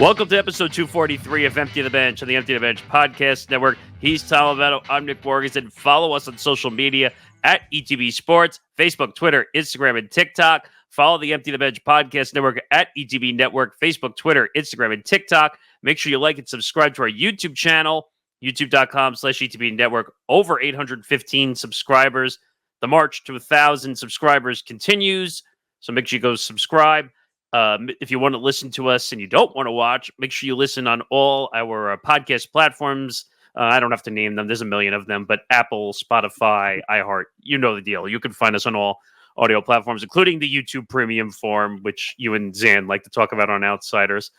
Welcome to episode 243 of Empty the Bench on the Empty the Bench Podcast Network. He's Tom Albano. I'm Nick Morgasen. Follow us on social media at ETB Sports, Facebook, Twitter, Instagram, and TikTok. Follow the Empty the Bench Podcast Network at ETB Network, Facebook, Twitter, Instagram, and TikTok. Make sure you like and subscribe to our YouTube channel, youtube.com/ETB Network. Over 815 subscribers. The march to 1,000 subscribers continues, so make sure you go subscribe. If you want to listen to us and you don't want to watch, make sure you listen on all our podcast platforms. I don't have to name them. There's a million of them, but Apple, Spotify, iHeart, you know the deal. You can find us on all audio platforms, including the YouTube premium form, which you and Zan like to talk about on Outsiders.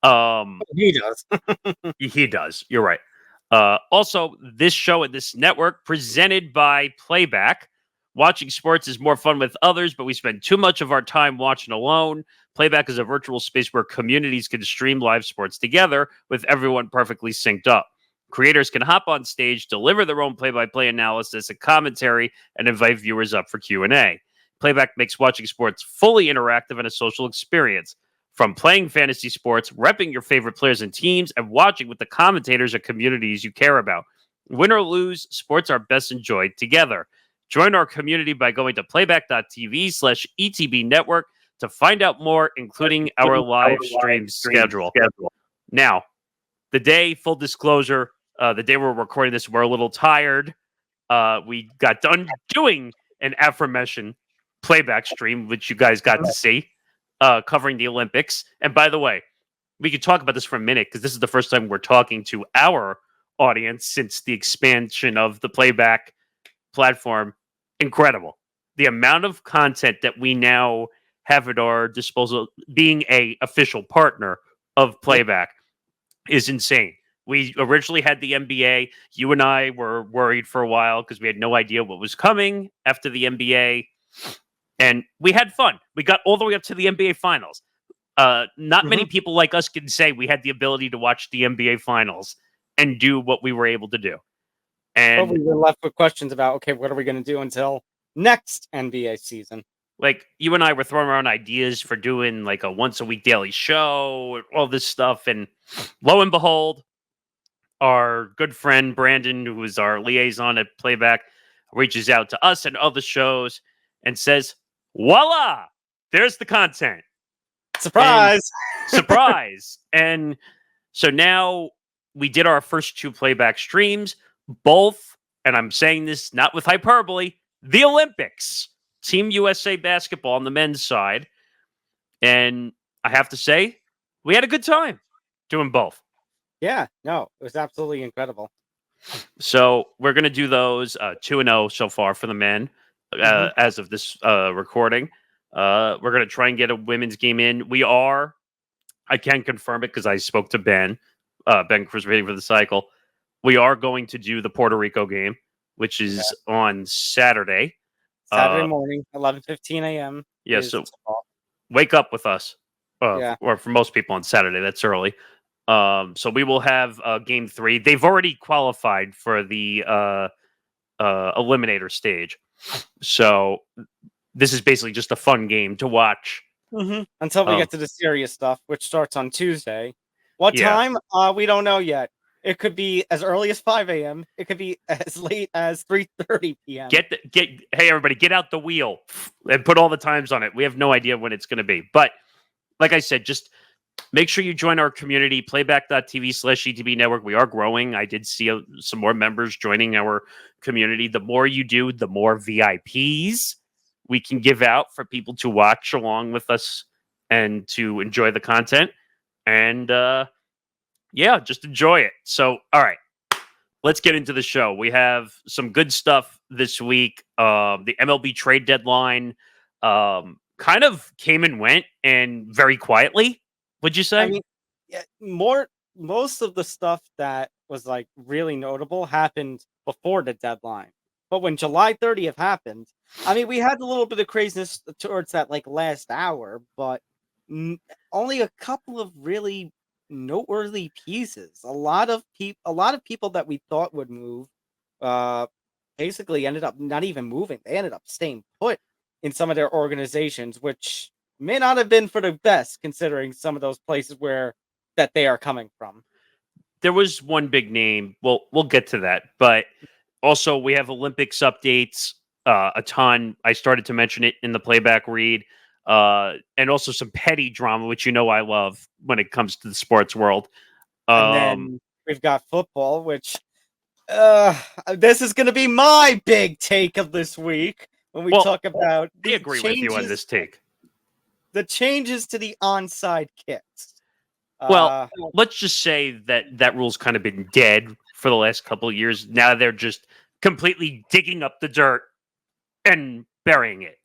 He does. He does. You're right. Also, this show and this network presented by Playback. Watching sports is more fun with others, but we spend too much of our time watching alone. Playback is a virtual space where communities can stream live sports together with everyone perfectly synced up. Creators can hop on stage, deliver their own play-by-play analysis and commentary, and invite viewers up for Q&A. Playback makes watching sports fully interactive and a social experience. From playing fantasy sports, repping your favorite players and teams, and watching with the commentators or communities you care about. Win or lose, sports are best enjoyed together. Join our community by going to playback.tv/ETB Network to find out more, including our live stream schedule. Now, the day, full disclosure, the day we're recording this, we're a little tired. We got done doing an aforementioned Playback stream, which you guys got to see, covering the Olympics. And by the way, we could talk about this for a minute because this is the first time we're talking to our audience since the expansion of the Playback platform. Incredible. The amount of content that we now have at our disposal, being a official partner of Playback, is insane. We originally had the NBA. You and I were worried for a while because we had no idea what was coming after the NBA. And we had fun. We got all the way up to the NBA Finals. Not many people like us can say we had the ability to watch the NBA Finals and do what we were able to do. And we were left with questions about, okay, what are we going to do until next NBA season? Like, you and I were throwing around ideas for doing like a once-a-week daily show, all this stuff. And lo and behold, our good friend Brandon, who is our liaison at Playback, reaches out to us and other shows and says, voila, there's the content. Surprise! Surprise! And so now we did our first two Playback streams. Both, and I'm saying this not with hyperbole, the Olympics. Team USA basketball on the men's side. And I have to say, we had a good time doing both. Yeah, no, it was absolutely incredible. So we're going to do those 2-0 so far for the men as of this recording. We're going to try and get a women's game in. I can confirm it because I spoke to Ben. Ben Cruz waiting for the cycle. We are going to do the Puerto Rico game, which is on Saturday. Saturday morning, 11:15 a.m. Yeah, so wake up with us. Or for most people on Saturday, that's early. So we will have game 3. They've already qualified for the eliminator stage. So this is basically just a fun game to watch. Until we get to the serious stuff, which starts on Tuesday. What time? We don't know yet. It could be as early as 5 a.m. It could be as late as 3:30 p.m. Hey, everybody, get out the wheel and put all the times on it. We have no idea when it's going to be. But like I said, just make sure you join our community, playback.tv/ETB Network. We are growing. I did see some more members joining our community. The more you do, the more VIPs we can give out for people to watch along with us and to enjoy the content. And, just enjoy it. So, all right, let's get into the show. We have some good stuff this week. The MLB Trade Deadline kind of came and went, and very quietly, would you say? I mean, most of the stuff that was like really notable happened before the deadline. But when July 30th happened, I mean, we had a little bit of craziness towards that like last hour, but only a couple of really noteworthy pieces. A lot of people that we thought would move basically ended up not even moving. They ended up staying put in some of their organizations, which may not have been for the best, considering some of those places where that they are coming from. There was one big name. Well, we'll get to that, but also we have Olympics updates a ton. I started to mention it in the playback read, and also some petty drama, which I love when it comes to the sports world. And then we've got football, which this is going to be my big take of this week when we talk about I agree with you on this take. The changes to the onside kicks. Well, let's just say that rule's kind of been dead for the last couple of years. Now they're just completely digging up the dirt and burying it.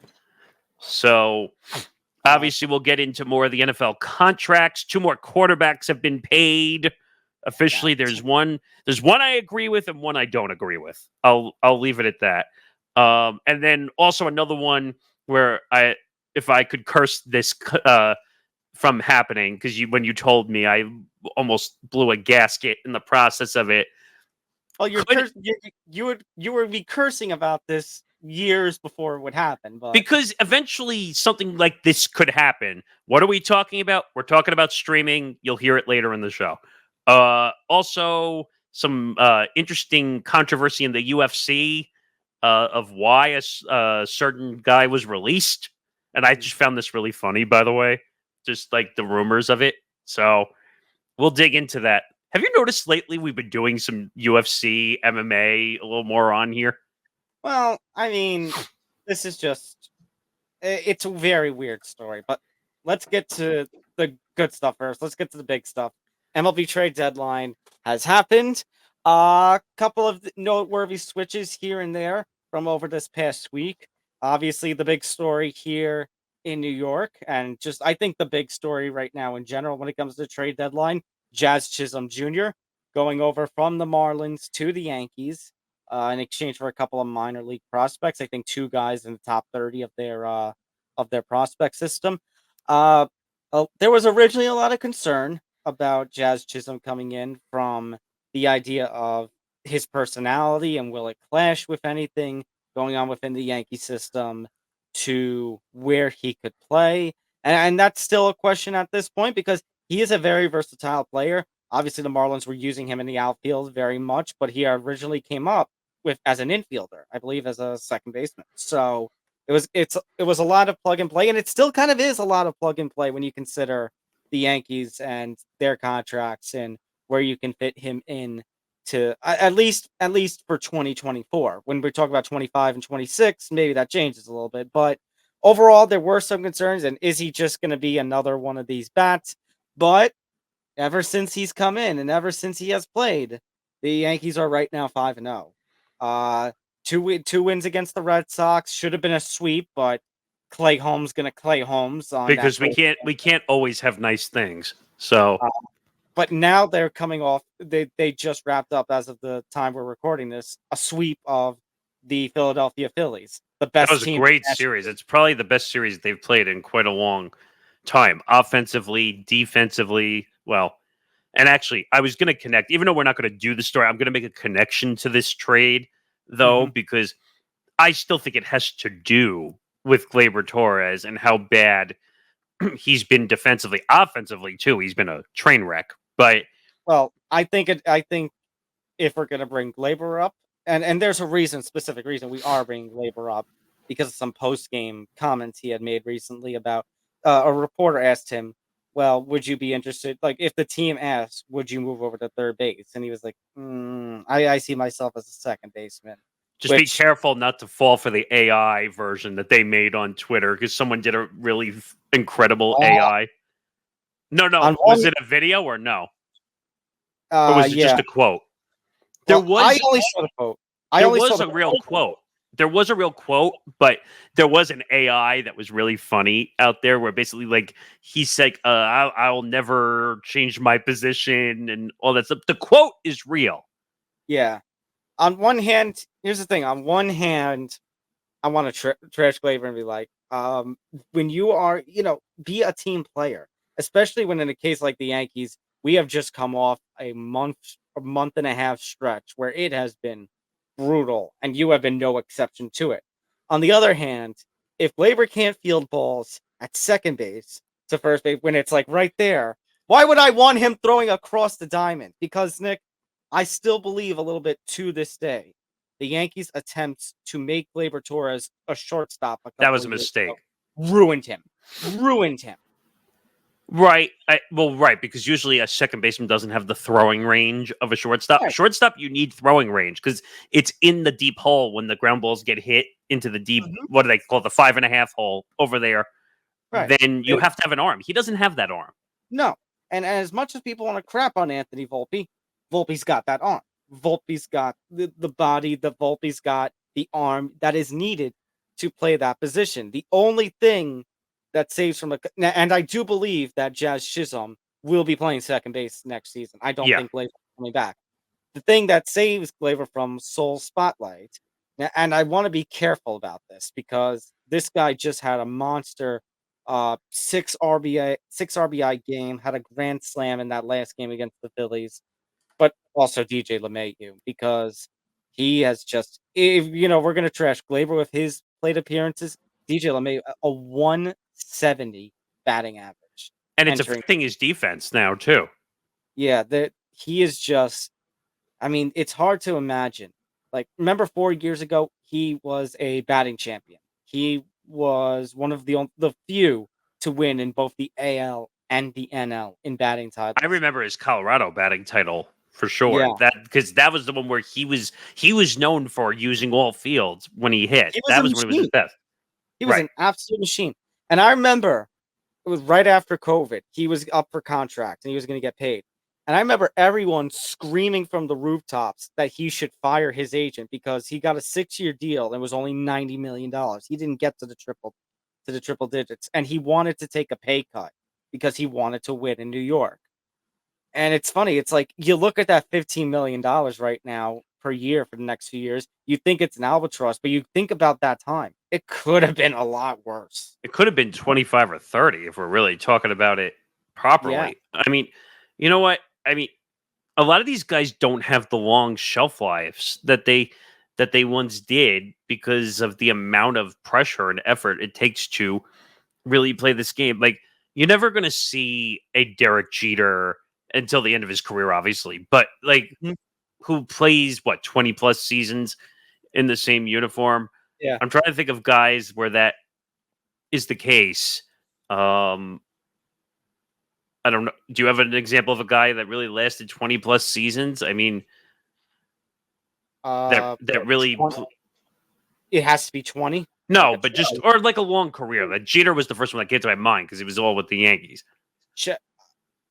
So obviously we'll get into more of the NFL contracts. 2 more quarterbacks have been paid. Officially, there's one I agree with and one I don't agree with. I'll leave it at that. And then also another one where if I could curse this from happening, because when you told me, I almost blew a gasket in the process of it. Oh, you would be cursing about this years before it would happen, but because eventually something like this could happen. What are we talking about? We're talking about streaming. You'll hear it later in the show. Also, some interesting controversy in the UFC of why a certain guy was released, and I just found this really funny, by the way. Just like the rumors of it. So we'll dig into that. Have you noticed lately we've been doing some UFC, MMA a little more on here? Well, I mean, this is it's a very weird story, but let's get to the good stuff first. Let's get to the big stuff. MLB Trade Deadline has happened. A couple of noteworthy switches here and there from over this past week. Obviously, the big story here in New York, and I think the big story right now in general when it comes to the trade deadline, Jazz Chisholm Jr. going over from the Marlins to the Yankees in exchange for a couple of minor league prospects. I think 2 guys in the top 30 of their prospect system. There was originally a lot of concern about Jazz Chisholm coming in from the idea of his personality and will it clash with anything going on within the Yankee system, to where he could play. And that's still a question at this point because he is a very versatile player. Obviously, the Marlins were using him in the outfield very much, but he originally came up as an infielder, I believe, as a second baseman. So it was a lot of plug and play, and it still kind of is a lot of plug and play when you consider the Yankees and their contracts and where you can fit him in to at least for 2024. When we talk about 25 and 26, maybe that changes a little bit. But overall, there were some concerns. And is he just going to be another one of these bats? But ever since he's come in and ever since he has played, the Yankees are right now 5-0. 2 wins against the Red Sox. Should have been a sweep, but Clay Holmes going to Clay Holmes on because we can't always have nice things. So. But now they're coming off. They just wrapped up, as of the time we're recording this, a sweep of the Philadelphia Phillies. The best. That was a great series. It's probably the best series they've played in quite a long time, offensively, defensively. Well, and actually, I was going to connect, even though we're not going to do the story. I'm going to make a connection to this trade, though, because I still think it has to do with Gleyber Torres and how bad he's been defensively, offensively too. He's been a train wreck. But I think if we're gonna bring Gleyber up, and there's a specific reason we are bringing Gleyber up, because of some post game comments he had made recently about a reporter asked him, "Well, would you be interested? Like, if the team asks, would you move over to third base?" And he was like, "I see myself as a second baseman." Just be careful not to fall for the AI version that they made on Twitter, because someone did a really incredible AI. No. Was it a video or no? Or was it just a quote? I only saw the quote. There was a real quote. There was a real quote, but there was an AI that was really funny out there where basically, like, he's like, I'll never change my position and all that stuff. The quote is real. Yeah. On one hand, here's the thing. On one hand, I want to trash Gleyber and be like, when you are, be a team player, especially when in a case like the Yankees, we have just come off a month and a half stretch where it has been brutal, and you have been no exception to it. On the other hand, if Gleyber can't field balls at second base to first base when it's like right there, Why would I want him throwing across the diamond? Because, Nick, I still believe a little bit to this day, the Yankees' attempts to make Gleyber Torres a shortstop a That couple was a of years mistake. ago ruined him. Ruined him. Right. Right, because usually a second baseman doesn't have the throwing range of a shortstop. Right. Shortstop, you need throwing range because it's in the deep hole when the ground balls get hit into the deep, what do they call it, the 5.5 hole over there. Right. Then you have to have an arm. He doesn't have that arm. No. And as much as people want to crap on Anthony Volpe, Volpe's got that arm. Volpe's got the body, the Volpe's got the arm that is needed to play that position. The only thing that saves from and I do believe that Jazz Chisholm will be playing second base next season. I don't think Gleyber's coming back. The thing that saves Gleyber from sole spotlight, and I want to be careful about this because this guy just had a monster 6 RBI game, had a grand slam in that last game against the Phillies, but also DJ LeMahieu because he has just, if we're gonna trash Gleyber with his plate appearances, DJ LeMahieu a 170 batting average, and it's affecting his defense now too. Yeah, that he is just. I mean, it's hard to imagine. Like, remember 4 years ago, he was a batting champion. He was one of the few to win in both the AL and the NL in batting titles. I remember his Colorado batting title for sure. Yeah. That because that was the one where he was known for using all fields when he hit. That was when he was his best. He was an absolute machine. And I remember it was right after COVID. He was up for contract and he was going to get paid. And I remember everyone screaming from the rooftops that he should fire his agent because he got a 6-year deal and was only $90 million. He didn't get to the triple digits, and he wanted to take a pay cut because he wanted to win in New York. And it's funny. It's like you look at that $15 million right now per year for the next few years. You think it's an albatross, but you think about that time. It could have been a lot worse. It could have been 25 or 30 if we're really talking about it properly. Yeah. I mean, you know what? I mean, a lot of these guys don't have the long shelf lives that they once did because of the amount of pressure and effort it takes to really play this game. Like, you're never going to see a Derek Jeter until the end of his career, obviously, but like who plays 20 plus seasons in the same uniform. Yeah. I'm trying to think of guys where that is the case. I don't know. Do you have an example of a guy that really lasted 20 plus seasons? I mean, that really. It has to be 20. No, but just or like a long career. That Jeter was the first one that came to my mind because it was all with the Yankees.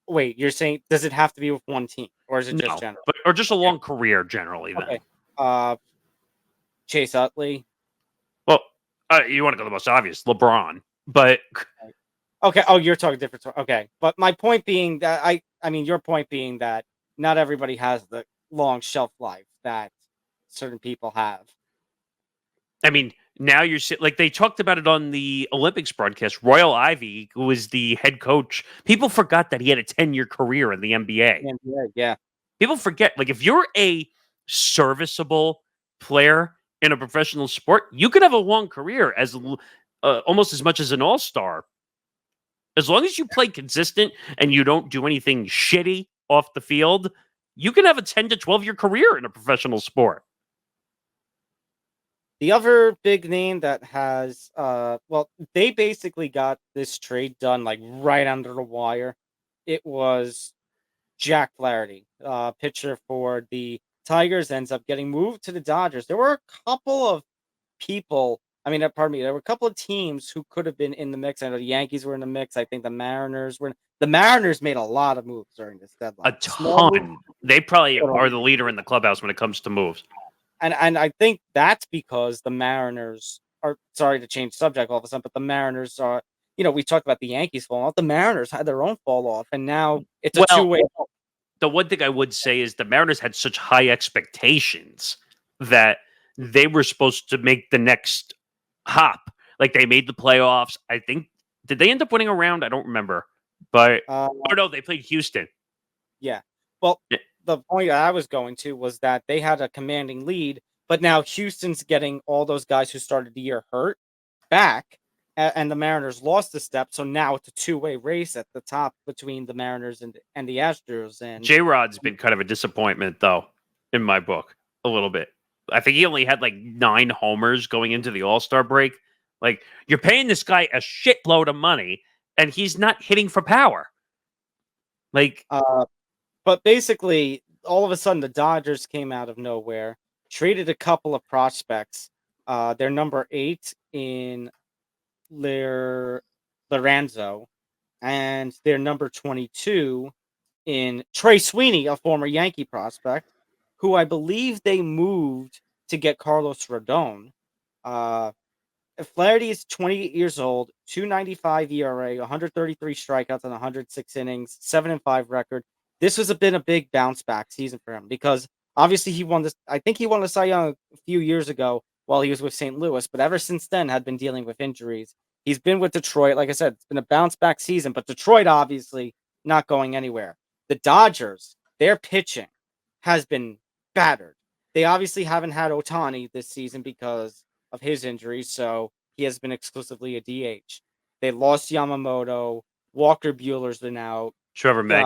Wait, you're saying does it have to be with one team or is it just general? Or just a long career generally? Then. Okay. Chase Utley. Well, you want to go the most obvious, LeBron, but. Okay. Oh, you're talking different. Okay. But my point being that I mean, your point being that not everybody has the long shelf life that certain people have. I mean, now you're like they talked about it on the Olympics broadcast. Royal Ivey, who was the head coach, people forgot that he had a 10-year career in the NBA. Yeah. People forget, like, if you're a serviceable player in a professional sport, you can have a long career as almost as much as an all-star. As long as you play consistent and you don't do anything shitty off the field, you can have a 10 to 12-year career in a professional sport. The other big name that has, they basically got this trade done like right under the wire. It was Jack Flaherty, pitcher for the Tigers, ends up getting moved to the Dodgers. There were a couple of people. There were a couple of teams who could have been in the mix. I know the Yankees were in the mix. I think the Mariners were. The Mariners made a lot of moves during this deadline. A ton. They probably are the leader in the clubhouse when it comes to moves. And I think that's because the Mariners are, sorry to change subject all of a sudden, but the Mariners are, we talked about the Yankees falling off. The Mariners had their own fall off, and now it's a two-way. The one thing I would say is the Mariners had such high expectations that they were supposed to make the next hop. Like, they made the playoffs. I think, did they end up winning a round? I don't remember. But, no, they played Houston. Yeah. Well, the point I was going to was that they had a commanding lead, but now Houston's getting all those guys who started the year hurt back. and the Mariners lost a step. So now it's a two-way race at the top between the Mariners and the Astros. And J-Rod's been kind of a disappointment, though, in my book, a little bit. I think he only had like 9 homers going into the All-Star break. Like, you're paying this guy a shitload of money, and he's not hitting for power. Like, but basically, all of a sudden, the Dodgers came out of nowhere, traded a couple of prospects. They're number 8 in Lorenzo, and they're number 22 in Trey Sweeney, a former Yankee prospect, who I believe they moved to get Carlos Rodon. Flaherty is 28 years old, 2.95 ERA, 133 strikeouts and 106 innings, 7-5 record. This was been a big bounce back season for him because obviously he won this. I think he won the Cy Young a few years ago while he was with St. Louis, but ever since then had been dealing with injuries. He's been with Detroit. Like I said, it's been a bounce back season, but Detroit obviously not going anywhere. The Dodgers, their pitching has been battered. They obviously haven't had Ohtani this season because of his injuries, so he has been exclusively a DH. They lost Yamamoto. Walker Buehler's been out. Trevor May.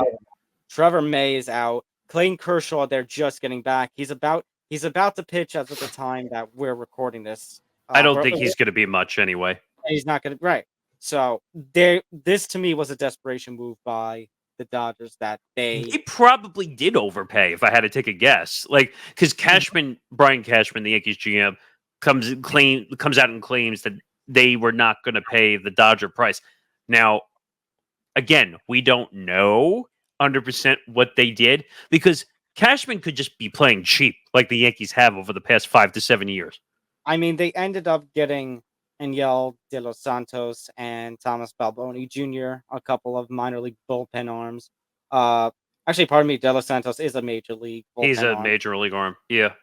Trevor May is out. Clayton Kershaw, they're just getting back. He's about to pitch as of the time that we're recording this. I don't think he's going to be much anyway. He's not going to, right. So this to me was a desperation move by the Dodgers that they probably did overpay if I had to take a guess. Like, because Brian Cashman, the Yankees GM, comes out and claims that they were not going to pay the Dodger price. Now, again, we don't know 100% what they did because Cashman could just be playing cheap like the Yankees have over the past 5 to 7 years. I mean, they ended up getting Angel De Los Santos and Thomas Balboni Jr., a couple of minor league bullpen arms. Actually, pardon me, De Los Santos is a major league bullpen He's a major league arm, yeah.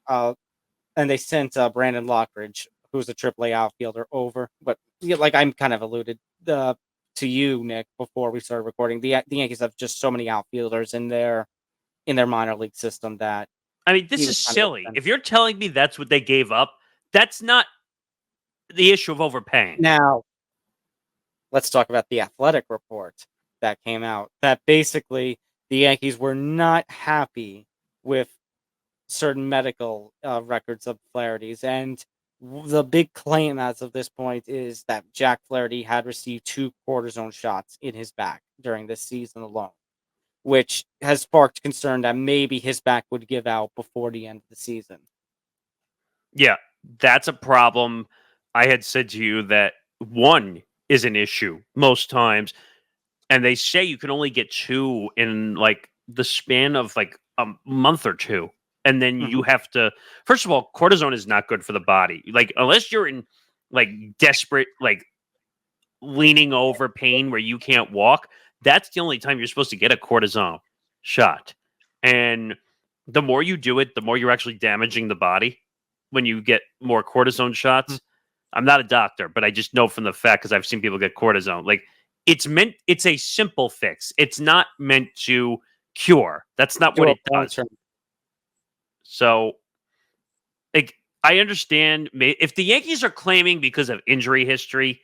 And they sent Brandon Lockridge, who's a AAA outfielder, over. But like I'm kind of alluded to you, Nick, before we started recording, the Yankees have just so many outfielders in their minor league system that I mean, this is silly. If you're telling me that's what they gave up, that's not the issue of overpaying. Now, let's talk about the Athletic report that came out that basically the Yankees were not happy with certain medical records of Flaherty's, and the big claim as of this point is that Jack Flaherty had received 2 cortisone shots in his back during this season alone, which has sparked concern that maybe his back would give out before the end of the season. Yeah, that's a problem. I had said to you that 1 is an issue most times, and they say you can only get 2 in like the span of like a month or 2. And then you have to, first of all, cortisone is not good for the body. Like, unless you're in like desperate, like leaning over pain where you can't walk, that's the only time you're supposed to get a cortisone shot. And the more you do it, the more you're actually damaging the body when you get more cortisone shots. I'm not a doctor, but I just know from the fact, because I've seen people get cortisone. Like, it's a simple fix. It's not meant to cure. That's not what it does. So, like, I understand if the Yankees are claiming because of injury history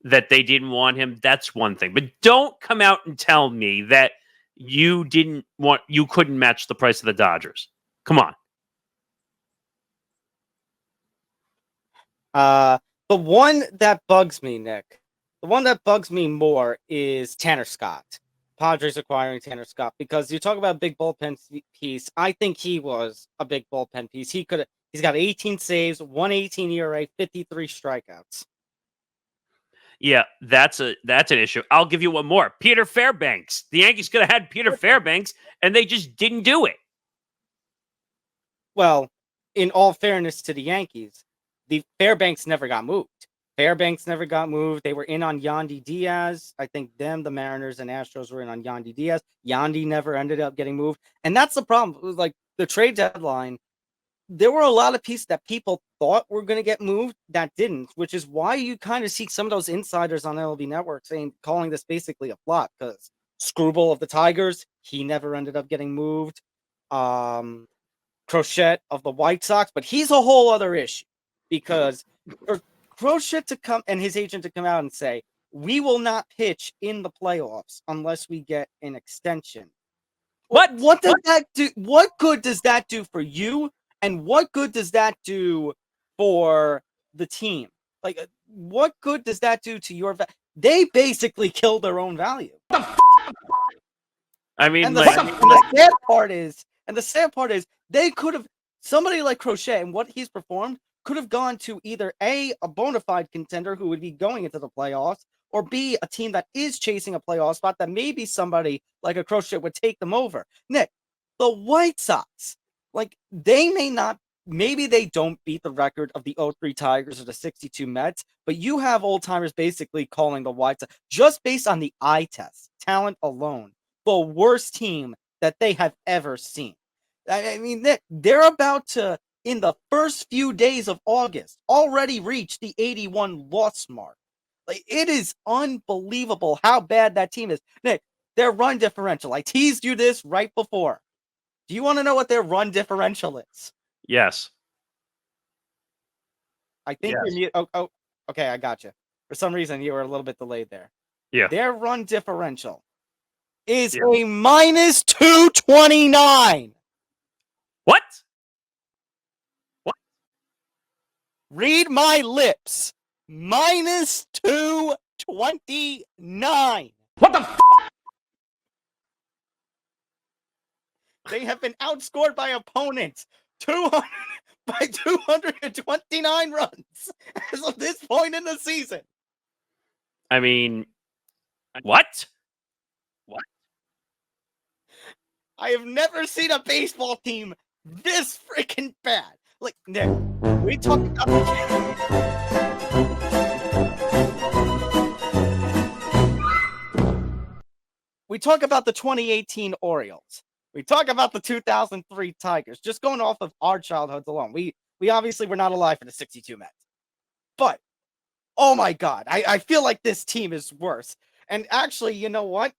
that they didn't want him, that's one thing. But don't come out and tell me that you couldn't match the price of the Dodgers. Come on. The one that bugs me, Nick, the one that bugs me more is Tanner Scott. Padres acquiring Tanner Scott, because you talk about a big bullpen piece. I think he was a big bullpen piece. He's got 18 saves, 1.18 ERA, 53 strikeouts. Yeah, that's an issue. I'll give you one more. Peter Fairbanks. The Yankees could have had Peter Fairbanks, and they just didn't do it. Well, in all fairness to the Yankees, the Fairbanks never got moved. They were in on Yandy Diaz. I think the Mariners and Astros were in on Yandy Diaz. Yandy never ended up getting moved. And that's the problem. It was like the trade deadline. There were a lot of pieces that people thought were going to get moved that didn't, which is why you kind of see some of those insiders on MLB Network calling this basically a flop, because Screwball of the Tigers, he never ended up getting moved. Crochet of the White Sox, but he's a whole other issue, because Crochet to come and his agent to come out and say, we will not pitch in the playoffs unless we get an extension. What does that do? What good does that do for you? And what good does that do for the team? Like, what good does that do to your They basically killed their own value. I mean, and the sad part is, they could have, somebody like Crochet and what he's performed could have gone to either a bona fide contender who would be going into the playoffs, or B, a team that is chasing a playoff spot that maybe somebody like a Crochet would take them over. Nick, the White Sox, like, they may not, maybe they don't beat the record of the 03 Tigers or the 62 Mets, but you have old timers basically calling the White Sox, just based on the eye test, talent alone, the worst team that they have ever seen. I mean, Nick, they're about to, in the first few days of August, already reach the 81 loss mark. Like, it is unbelievable how bad that team is. Nick, their run differential, I teased you this right before. Do you want to know what their run differential is? Yes. I think you're mute. Oh, okay, I got you. For some reason, you were a little bit delayed there. Yeah. Their run differential is a minus 229. What? Read my lips. Minus 229. What the f? They have been outscored by opponents 229 runs as of this point in the season. I mean, what? I have never seen a baseball team this freaking bad. Like, Nick, we talk about the 2018 Orioles. We talk about the 2003 Tigers. Just going off of our childhoods alone. We obviously were not alive for the 62 Mets. But, oh my God, I feel like this team is worse. And actually, you know what?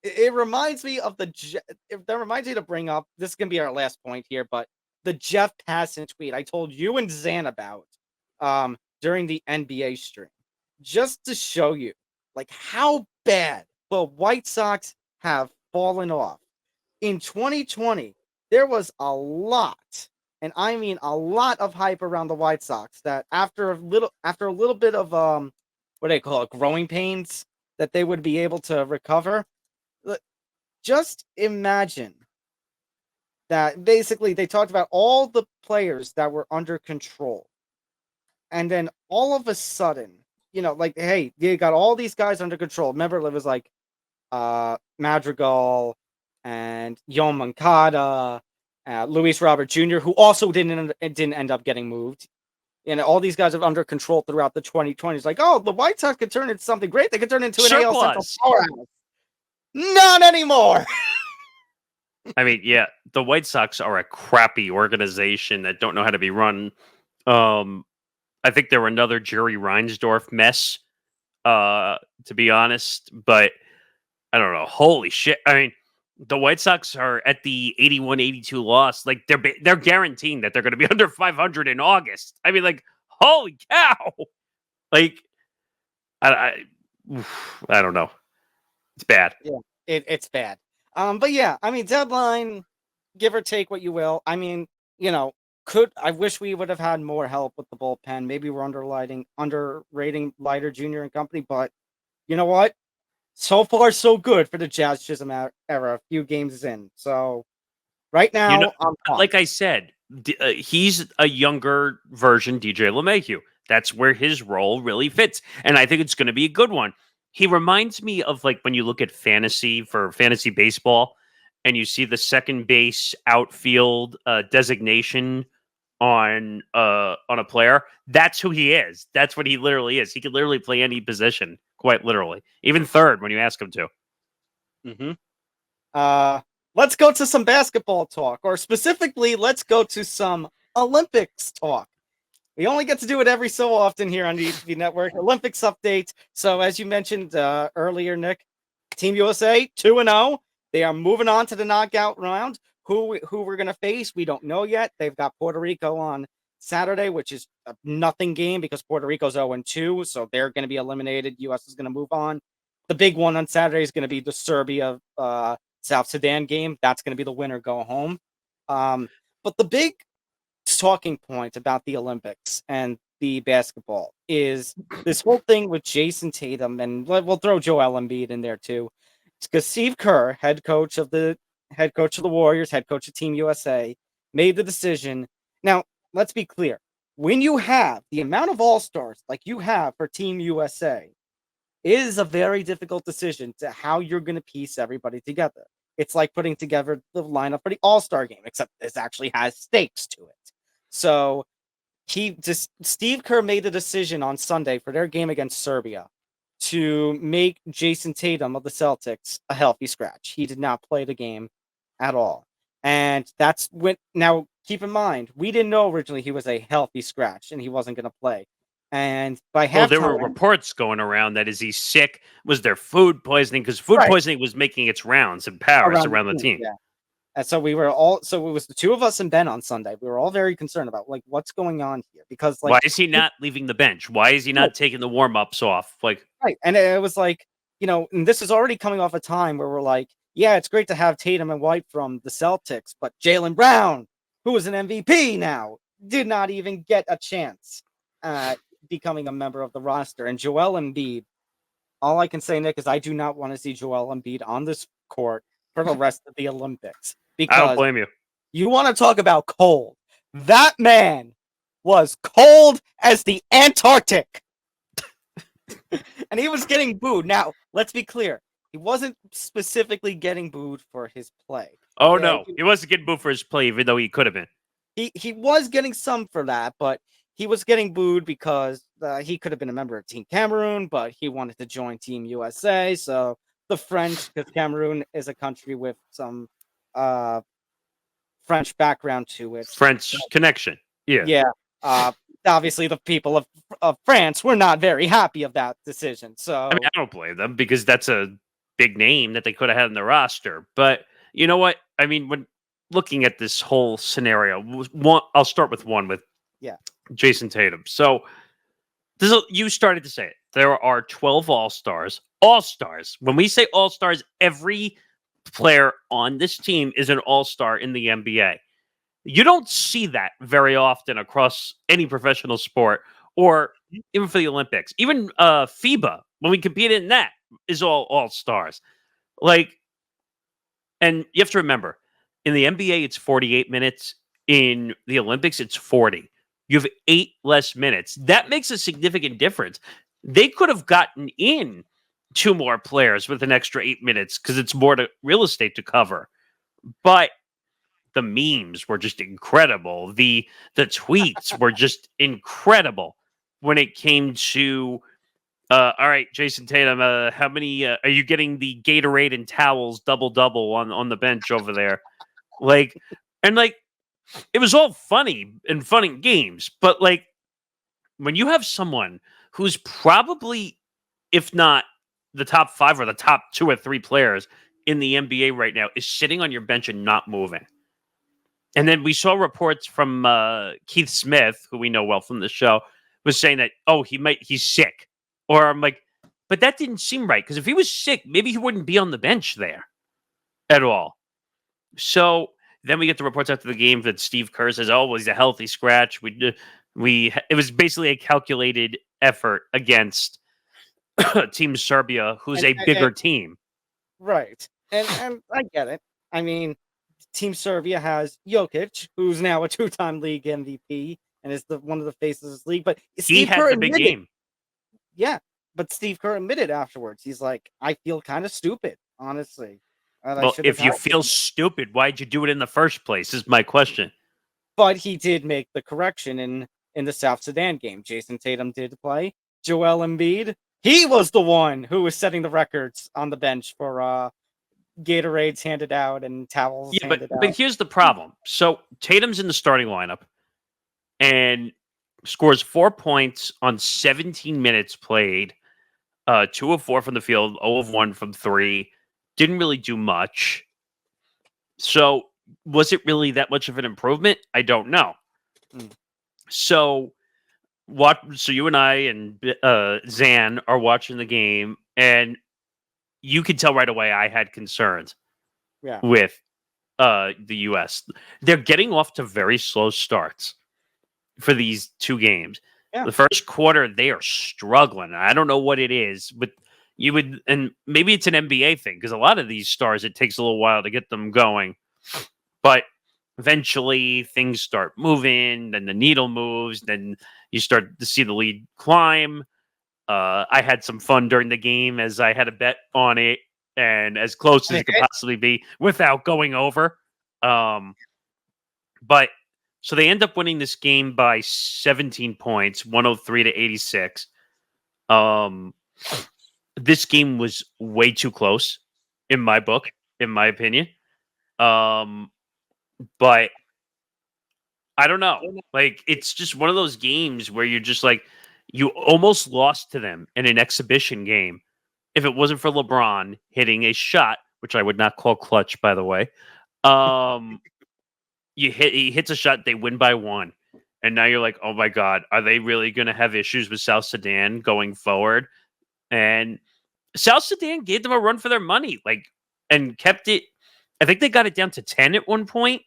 It reminds me of that reminds me to bring up, this is going to be our last point here, but the Jeff Passan tweet I told you and Zan about during the NBA stream, just to show you like how bad the White Sox have fallen off. In 2020, there was a lot, and I mean a lot, of hype around the White Sox that after a little bit of what do they call it, growing pains, that they would be able to recover. Just imagine that basically they talked about all the players that were under control. And then all of a sudden, like, hey, you got all these guys under control. Remember, it was like Madrigal and Yoan Moncada, Luis Robert Jr., who also didn't end up getting moved. All these guys are under control throughout the 2020s. Like, oh, the White Sox could turn into something great. They could turn into an AL Central powerhouse. Not anymore. I mean, yeah, the White Sox are a crappy organization that don't know how to be run. I think they were another Jerry Reinsdorf mess, to be honest. But I don't know. Holy shit. I mean, the White Sox are at the 81-82 loss. Like, they're guaranteeing that they're going to be under 500 in August. I mean, like, holy cow. Like, I don't know. It's bad. Yeah, it's bad. But yeah, I mean, deadline, give or take what you will. I mean, I wish we would have had more help with the bullpen. Maybe we're underrating Leiter Jr. and company, but you know what? So far, so good for the Jazz Chisholm era. A few games in. So right now, like I said, he's a younger version DJ LeMahieu. That's where his role really fits. And I think it's going to be a good one. He reminds me of, like, when you look at fantasy baseball and you see the second base outfield designation on a player. That's who he is. That's what he literally is. He could literally play any position, quite literally. Even third when you ask him to. Mm-hmm. Let's go to some basketball talk, or specifically, let's go to some Olympics talk. We only get to do it every so often here on the ETV Network. Olympics update. So, as you mentioned earlier, Nick, Team USA 2-0. They are moving on to the knockout round. Who we're going to face, we don't know yet. They've got Puerto Rico on Saturday, which is a nothing game because Puerto Rico's 0-2, so they're going to be eliminated. U.S. is going to move on. The big one on Saturday is going to be the Serbia South Sudan game. That's going to be the winner go home. But the big talking point about the Olympics and the basketball is this whole thing with Jayson Tatum, and we'll throw Joel Embiid in there too. It's because Steve Kerr, head coach of the Warriors, head coach of Team USA, made the decision. Now, let's be clear. When you have the amount of all-stars like you have for Team USA, it is a very difficult decision to how you're going to piece everybody together. It's like putting together the lineup for the All-Star game, except this actually has stakes to it. So Steve Kerr made the decision on Sunday for their game against Serbia to make Jayson Tatum of the Celtics a healthy scratch. He did not play the game at all. And that's when, now keep in mind, we didn't know originally he was a healthy scratch and he wasn't going to play. And by halftime, there were reports going around that is he sick? Was there food poisoning? Because food poisoning was making its rounds in Paris around the team. Yeah. And so we were all, so it was the two of us and Ben on Sunday. We were all very concerned about like what's going on here because like why is he not leaving the bench? Why is he not taking the warm-ups off? Like and it was like, you know, and this is already coming off a time where we're like, yeah, it's great to have Tatum and White from the Celtics, but Jaylen Brown, who is an MVP now, did not even get a chance at becoming a member of the roster. And Joel Embiid, all I can say, Nick, is I do not want to see Joel Embiid on this court for the rest of the Olympics. Because I don't blame you. You want to talk about cold. That man was cold as the Antarctic. And he was getting booed. Now, let's be clear. He wasn't specifically getting booed for his play. Oh, no. He wasn't getting booed for his play, even though he could have been. He was getting some for that, but he was getting booed because he could have been a member of Team Cameroon, but he wanted to join Team USA. So the French, because Cameroon is a country with some French background to it. French connection. Yeah. Yeah. Obviously, the people of France were not very happy of that decision. So I mean, I don't blame them because that's a big name that they could have had in the roster. But you know what? I mean, when looking at this whole scenario, I'll start with Jayson Tatum. So you started to say it. There are 12 All-Stars. All-Stars. When we say All-Stars, every player on this team is an All-Star in the NBA. You don't see that very often across any professional sport or even for the Olympics. Even FIBA, when we competed in that, is all stars. Like, and you have to remember, in the NBA, it's 48 minutes. In the Olympics, it's 40. You have 8 less minutes. That makes a significant difference. They could have gotten in 2 more players with an extra 8 minutes because it's more real estate to cover. But the memes were just incredible. The tweets were just incredible when it came to, all right, Jayson Tatum, how many are you getting the Gatorade and towels double on the bench over there? Like, and like, it was all funny and fun and games. But like, when you have someone who's probably, if not the top 5 or the top 2 or 3 players in the NBA right now, is sitting on your bench and not moving. And then we saw reports from Keith Smith, who we know well from the show, was saying that, he's sick. Or I'm like, but that didn't seem right. Because if he was sick, maybe he wouldn't be on the bench there at all. So then we get the reports after the game that Steve Kerr says, he's a healthy scratch. It was basically a calculated effort against Team Serbia, who's a bigger team. Right. And I get it. I mean, Team Serbia has Jokic, who's now a 2-time league MVP and is one of the faces of this league. But he had the big game. Yeah, but Steve Kerr admitted afterwards. He's like, I feel kind of stupid, honestly. Well, if you feel stupid, why'd you do it in the first place? Is my question. But he did make the correction in the South Sudan game. Jayson Tatum did play. Joel Embiid, he was the one who was setting the records on the bench for Gatorades handed out and towels handed out. But here's the problem. So Tatum's in the starting lineup and scores 4 points on 17 minutes played, 2 of 4 from the field, 0 of 1 from 3. Didn't really do much. So was it really that much of an improvement? I don't know. So so you and I and Zan are watching the game, and you can tell right away I had concerns Yeah. with the US. They're getting off to very slow starts for these two games. Yeah. The first quarter, they are struggling. I don't know what it is, but and maybe it's an NBA thing because a lot of these stars, it takes a little while to get them going. But eventually things start moving, then the needle moves, then you start to see the lead climb. I had some fun during the game as I had a bet on it and as close as it could possibly be without going over. But so they end up winning this game by 17 points, 103 to 86. This game was way too close in my book, in my opinion. But I don't know. Like, it's just one of those games where you're just like, you almost lost to them in an exhibition game. If it wasn't for LeBron hitting a shot, which I would not call clutch, by the way, he hits a shot, they win by one. And now you're like, oh my God, are they really going to have issues with South Sudan going forward? And South Sudan gave them a run for their money, like, and kept it. I think they got it down to 10 at one point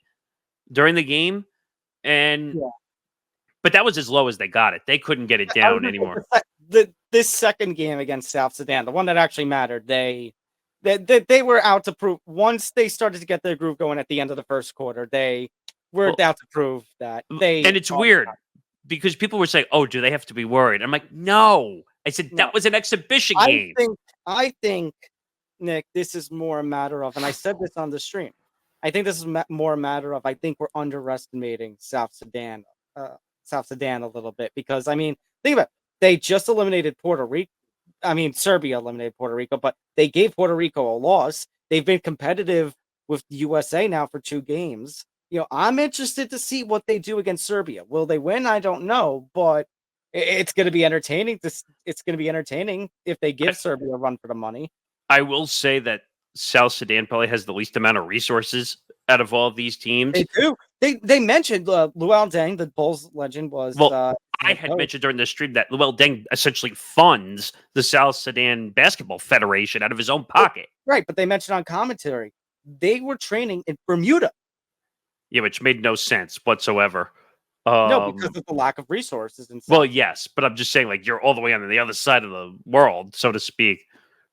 during the game. And but that was as low as they got it. They couldn't get it down anymore. This second game against South Sudan, the one that actually mattered, they were out to prove. Once they started to get their groove going at the end of the first quarter, they were out to prove that they. And it's weird because people were saying, "Oh, do they have to be worried?" I'm like, "No." I said that was an exhibition game. I think, Nick, this is more a matter of, and I said this on the stream. I think this is more a matter of. I think we're underestimating South Sudan a little bit because, I mean, think about it. They just eliminated Puerto Rico. I mean, Serbia eliminated Puerto Rico, but they gave Puerto Rico a loss. They've been competitive with the USA now for 2 games. You know, I'm interested to see what they do against Serbia. Will they win? I don't know, but it's going to be entertaining. It's going to be entertaining if they give Serbia a run for the money. I will say that South Sudan probably has the least amount of resources out of all of these teams. They do. They mentioned Luol Deng, the Bulls legend, was. I had mentioned during the stream that Luol Deng essentially funds the South Sudan Basketball Federation out of his own pocket. Right, but they mentioned on commentary they were training in Bermuda. Yeah, which made no sense whatsoever. No, because of the lack of resources. And well, yes, but I'm just saying, like, you're all the way on the other side of the world, so to speak,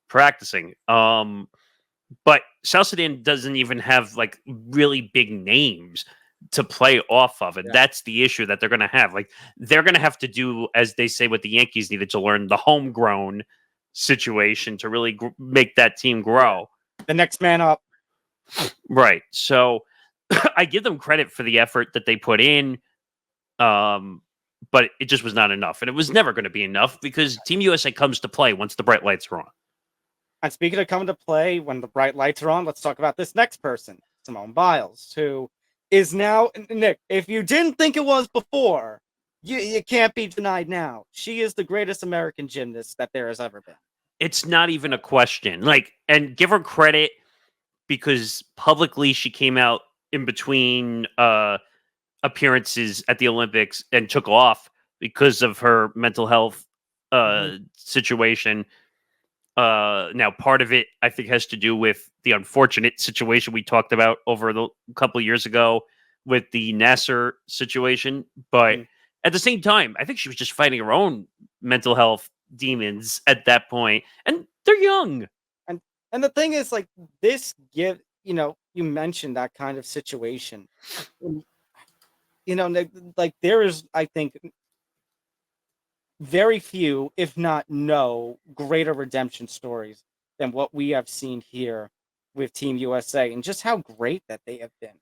practicing. But South Sudan doesn't even have like really big names to play off of, and that's the issue that they're going to have. Like, they're going to have to do, as they say, what the Yankees needed to learn, the homegrown situation to really make that team grow. The next man up. Right. So I give them credit for the effort that they put in, but it just was not enough. And it was never going to be enough because Team USA comes to play once the bright lights are on. And speaking of coming to play when the bright lights are on, let's talk about this next person, Simone Biles, who is now, Nick, if you didn't think it was before, you can't be denied now. She is the greatest American gymnast that there has ever been. It's not even a question. Like, and give her credit because publicly she came out in between appearances at the Olympics and took off because of her mental health situation. Now, part of it, I think, has to do with the unfortunate situation we talked about over the couple of years ago with the Nasser situation. But at the same time, I think she was just fighting her own mental health demons at that point. And they're young. And the thing is, like, this you mentioned that kind of situation. You know, like, there is, I think, very few, if not no, greater redemption stories than what we have seen here with Team USA, and just how great that they have been,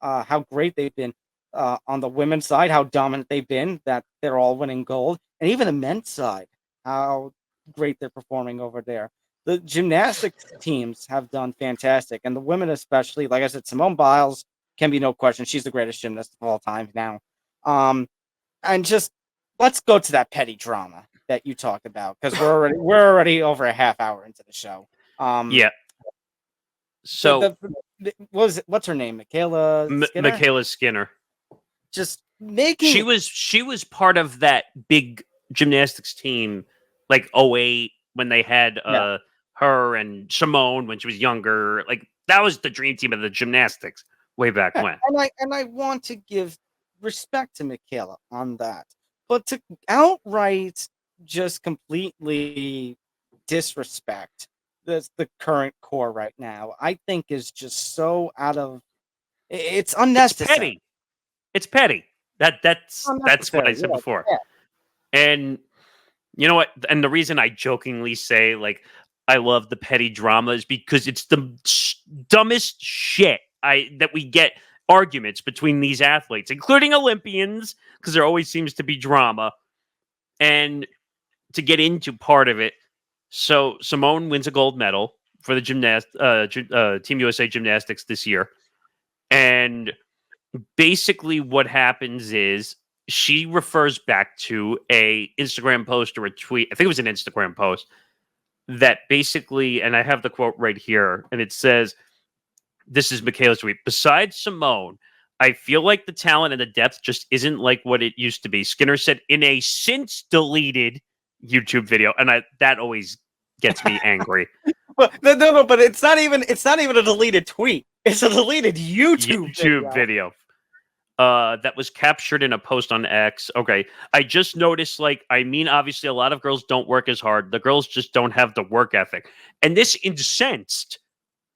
how great they've been on the women's side, how dominant they've been, that they're all winning gold, and even the men's side, how great they're performing over there. The gymnastics teams have done fantastic, and the women especially. Like I said, Simone Biles can be no question; she's the greatest gymnast of all time now. And just let's go to that petty drama that you talked about because we're already over a half hour into the show. Yeah. So what's her name? MyKayla Skinner? MyKayla Skinner. just making. She was part of that big gymnastics team, like '08 when they had her and Simone when she was younger. Like that was the dream team of the gymnastics way back when. And I want to give respect to MyKayla on that, but to outright just completely disrespect the current core right now, I think is just so out of. It's unnecessary. It's petty. That's what I said before. Yeah. And you know what? And the reason I jokingly say like I love the petty drama is because it's the dumbest shit that we get arguments between these athletes, including Olympians, because there always seems to be drama. And to get into part of it, so Simone wins a gold medal for the Team USA gymnastics this year, and basically what happens is she refers back to a Instagram post or a tweet. I think it was an Instagram post that basically, and I have the quote right here, and it says, this is MyKayla's tweet. Besides Simone, I feel like the talent and the depth just isn't like what it used to be. Skinner said in a since deleted YouTube video, and that always gets me angry. But no, but it's not even a deleted tweet. It's a deleted YouTube video. That was captured in a post on X. Okay. I just noticed, obviously a lot of girls don't work as hard. The girls just don't have the work ethic. And this incensed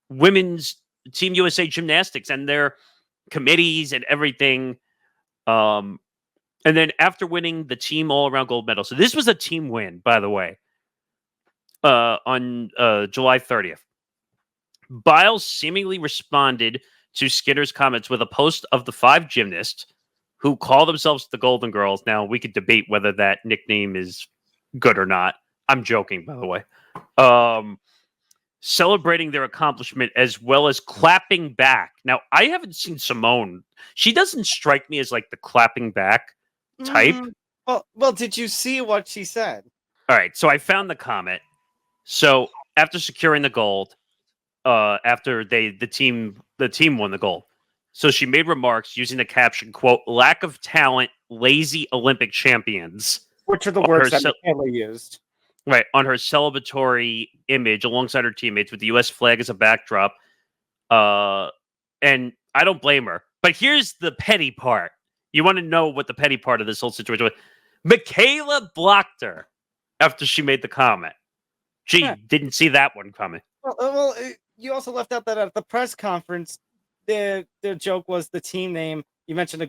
women's Team USA gymnastics and their committees and everything. And then after winning the team all-around gold medal. So this was a team win, by the way, on July 30th. Biles seemingly responded to Skinner's comments with a post of the 5 gymnasts who call themselves the Golden Girls. Now, we could debate whether that nickname is good or not. I'm joking, by the way. Celebrating their accomplishment as well as clapping back. Now, I haven't seen Simone. She doesn't strike me as like the clapping back type. Well, did you see what she said? All right, so I found the comment. So after securing the gold, after the team won the gold. So she made remarks using the caption, quote, lack of talent, lazy Olympic champions. Which are the words that MyKayla used. Right, on her celebratory image alongside her teammates with the U.S. flag as a backdrop. And I don't blame her. But here's the petty part. You want to know what the petty part of this whole situation was? MyKayla blocked her after she made the comment. She didn't see that one coming. Well, you also left out that at the press conference, the joke was the team name. You mentioned the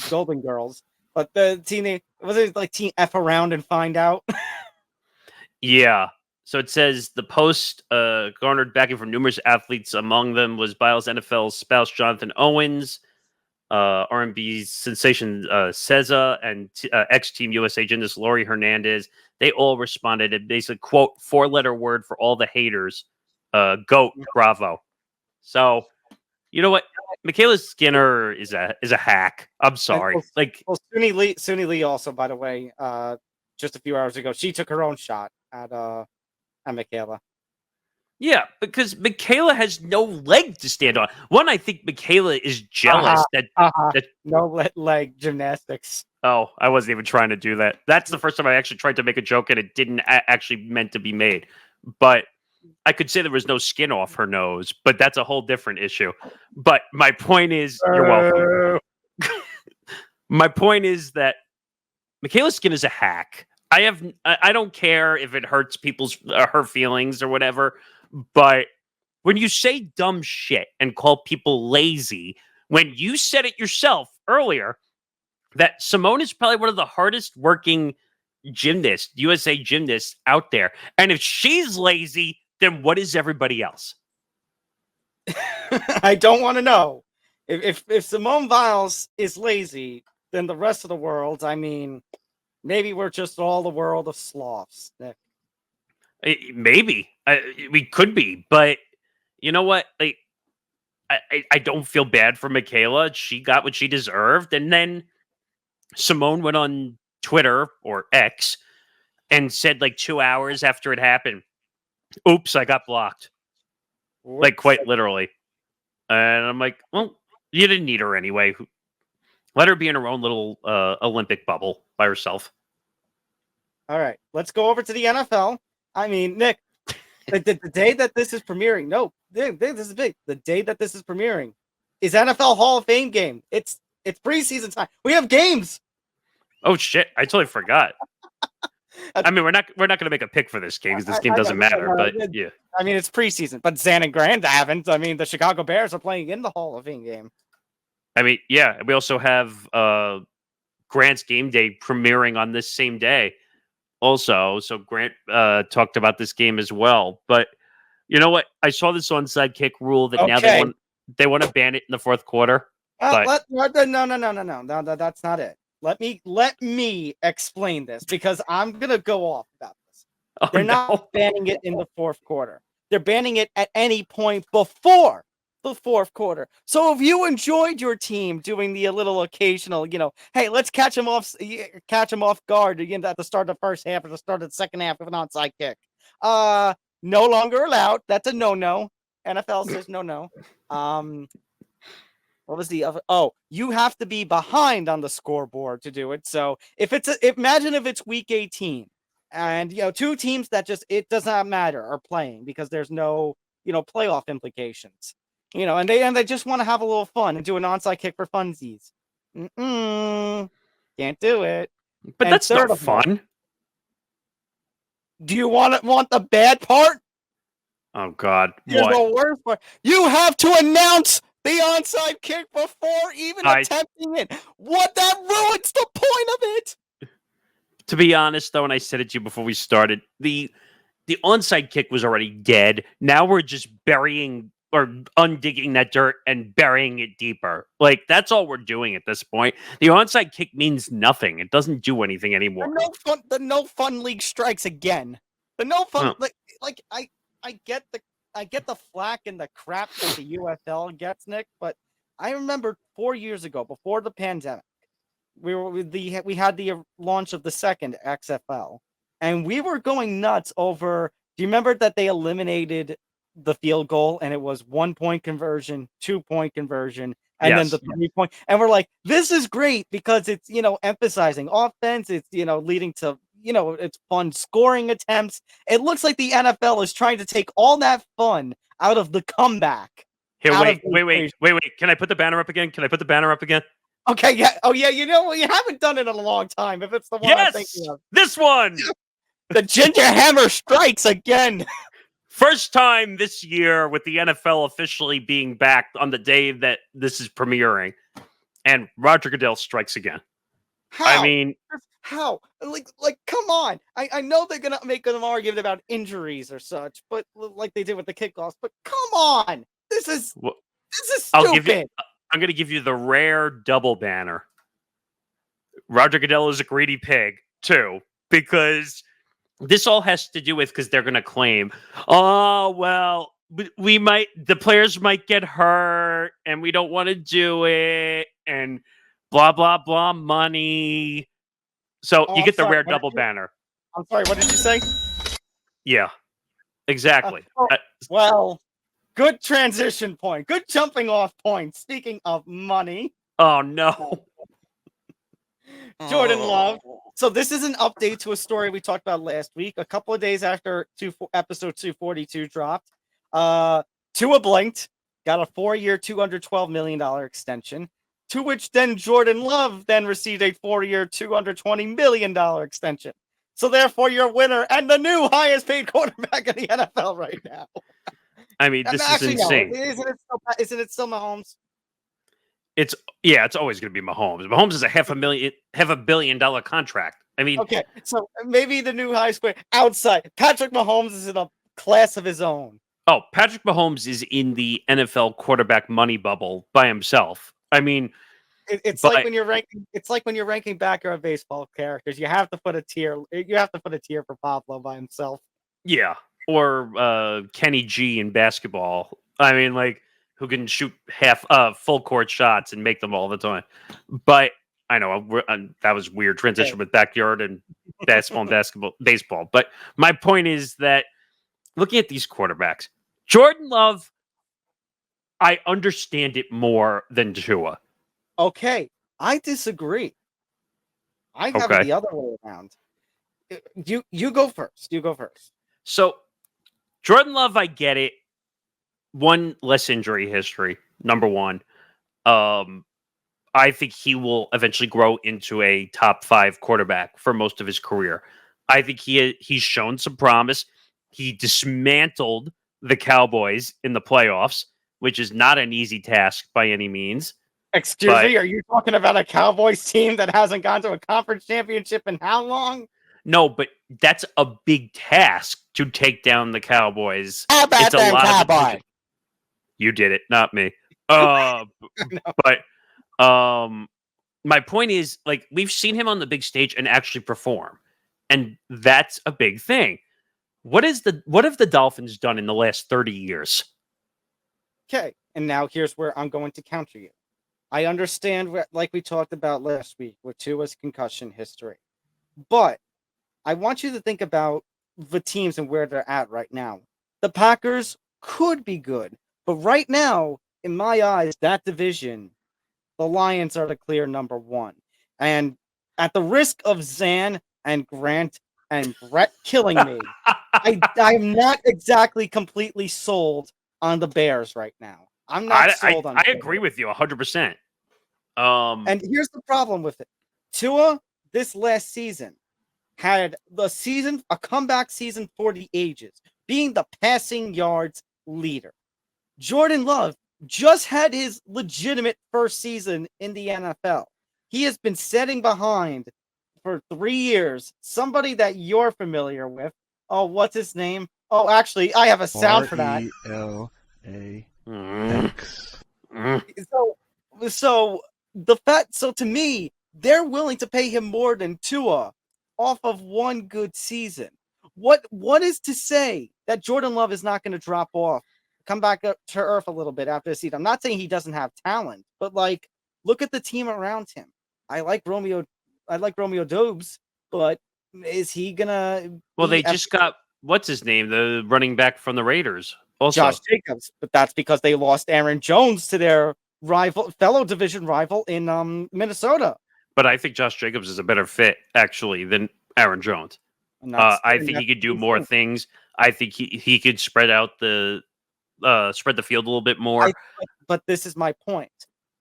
Golden Girls, but the team name was it like Team F around and find out. Yeah. So it says the post garnered backing from numerous athletes. Among them was Biles' NFL spouse Jonathan Owens, R&B sensation Ceza, and ex-Team USA gymnast Lori Hernandez. They all responded and basically, quote, 4-letter word for all the haters. GOAT, bravo. So, you know what? MyKayla Skinner is a hack. I'm sorry. Suni Lee also, by the way, just a few hours ago, she took her own shot at MyKayla. Yeah, because MyKayla has no leg to stand on. One, I think MyKayla is jealous that no leg gymnastics. Oh, I wasn't even trying to do that. That's the first time I actually tried to make a joke and it didn't actually meant to be made. But I could say there was no skin off her nose, but that's a whole different issue. But my point is, you're welcome. My point is that MyKayla Skinner is a hack. I don't care if it hurts her feelings or whatever, but when you say dumb shit and call people lazy, when you said it yourself earlier, that Simone is probably one of the hardest working USA gymnasts out there. And if she's lazy, then what is everybody else? I don't want to know. If Simone Biles is lazy, then the rest of the world, I mean, maybe we're just all the world of sloths, Nick. Maybe. We could be. But you know what? Like, I don't feel bad for MyKayla. She got what she deserved. And then Simone went on Twitter or X and said like 2 hours after it happened, oops, I got blocked. Like quite literally. And I'm like, well, you didn't need her anyway. Let her be in her own little Olympic bubble by herself. All right, let's go over to the NFL. I mean, Nick, the day that this is premiering, this is big. The day that this is premiering is NFL Hall of Fame game. It's preseason time. We have games. Oh shit! I totally forgot. I mean, we're not going to make a pick for this game because this game doesn't matter. But yeah, I mean, it's preseason. But Zan and Grand haven't. I mean, the Chicago Bears are playing in the Hall of Fame game. I mean, yeah, we also have Grant's game day premiering on this same day. Also, so Grant talked about this game as well. But you know what? I saw this onside kick rule that now they want to ban it in the fourth quarter. No, that's not it. Let me explain this because I'm gonna go off about this. They're not banning it in the fourth quarter. They're banning it at any point before the fourth quarter. So if you enjoyed your team doing the little occasional, hey, let's catch them off guard at the start of the first half or the start of the second half of an onside kick. No longer allowed. That's a no. NFL says no. What was the other? Oh, you have to be behind on the scoreboard to do it. So imagine if it's week 18 and two teams that it does not matter are playing because there's no playoff implications. And they just want to have a little fun and do an onside kick for funsies. Can't do it. But that's not fun. Do you want the bad part? Oh God! Here's the worst part. You have to announce the onside kick before even attempting it. What? That ruins the point of it. To be honest, though, and I said it to you before we started, the onside kick was already dead. Now we're just burying or undigging that dirt and burying it deeper. Like, that's all we're doing at this point. The onside kick means nothing. It doesn't do anything anymore. The no fun league strikes again. The no fun I get the flack and the crap that the USL gets, Nick, but I remember 4 years ago, before the pandemic, we had the launch of the second XFL, and we were going nuts over. Do you remember that they eliminated the field goal and it was 1 point conversion, 2 point conversion, and then the 3 point? And we're like, this is great because it's emphasizing offense. It's leading to it's fun scoring attempts. It looks like the NFL is trying to take all that fun out of the comeback. Here, wait. Can I put the banner up again? Okay, yeah. Oh, yeah. You haven't done it in a long time. If it's the one I'm thinking of. This one. The Ginger Hammer strikes again. First time this year with the NFL officially being back on the day that this is premiering. And Roger Goodell strikes again. How? I mean... How? Like, come on. I know they're going to make an argument about injuries or such, but like they did with the kickoffs, but come on. This is stupid. I'm going to give you the rare double banner. Roger Goodell is a greedy pig, too, because this all has to do with because they're going to claim, oh, well, the players might get hurt and we don't want to do it and blah, blah, blah, money. So you get the rare double banner. I'm sorry, what did you say? Yeah, exactly. Well, good transition point. Good jumping off point. Speaking of money. Oh, no. Jordan Love. So this is an update to a story we talked about last week. A couple of days after episode 242 dropped, Tua blinked, got a 4-year, $212 million extension. To which then Jordan Love then received a 4-year, $220 million extension. So therefore, your winner and the new highest paid quarterback in the NFL right now. I mean, this is insane. No. Isn't it still Mahomes? It's always going to be Mahomes. Mahomes is a $500 million contract. I mean, okay, so maybe the new highest paid outside. Patrick Mahomes is in a class of his own. Oh, Patrick Mahomes is in the NFL quarterback money bubble by himself. I mean, it's like when you're ranking. It's like when you're ranking backer of baseball characters. You have to put a tier. You have to put a tier for Pablo by himself. Yeah, or Kenny G in basketball. I mean, like who can shoot full court shots and make them all the time. But I know that was weird transition with backyard and basketball and baseball. But my point is that looking at these quarterbacks, Jordan Love, I understand it more than Tua. Okay, I disagree. I have it Okay. the other way around. You go first. You go first. So Jordan Love, I get it. One less injury history, number one. Um, I think he will eventually grow into a top 5 quarterback for most of his career. I think he's shown some promise. He dismantled the Cowboys in the playoffs, which is not an easy task by any means. Excuse But me, are you talking about a Cowboys team that hasn't gone to a conference championship in how long? no, but that's a big task to take down the Cowboys. How about It's a them lot of Cowboys? You did it, not me. Uh, No. but my point is, like, we've seen him on the big stage and actually perform, and that's a big thing. What have the Dolphins done in the last 30 years? Okay, and now here's where I'm going to counter you. I understand, like we talked about last week, with Tua's concussion history. But I want you to think about the teams and where they're at right now. The Packers could be good, but right now, in my eyes, that division, the Lions are the clear number one. And at the risk of Zan and Grant and Brett killing me, I'm not exactly completely sold on the Bears right now. I'm not sold on I the agree Bears. with you 100%. And here's the problem with it. Tua, this last season, had a comeback season for the ages, being the passing yards leader. Jordan Love just had his legitimate first season in the NFL. He has been setting behind for 3 years somebody that you're familiar with. Oh, what's his name? Oh, actually, I have a sound for that. Mm. So to me, they're willing to pay him more than Tua off of one good season. What is to say that Jordan Love is not going to drop off, come back up to earth a little bit after the season? I'm not saying he doesn't have talent, but like, look at the team around him. I like Romeo Dobbs, but is he gonna Well, they be just got what's his name, the running back from the Raiders. Also, Josh Jacobs? But that's because they lost Aaron Jones to their fellow division rival in Minnesota. but I think Josh Jacobs is a better fit actually than Aaron Jones. I think he could do more things. I think he could spread the field a little bit more. But this is my point.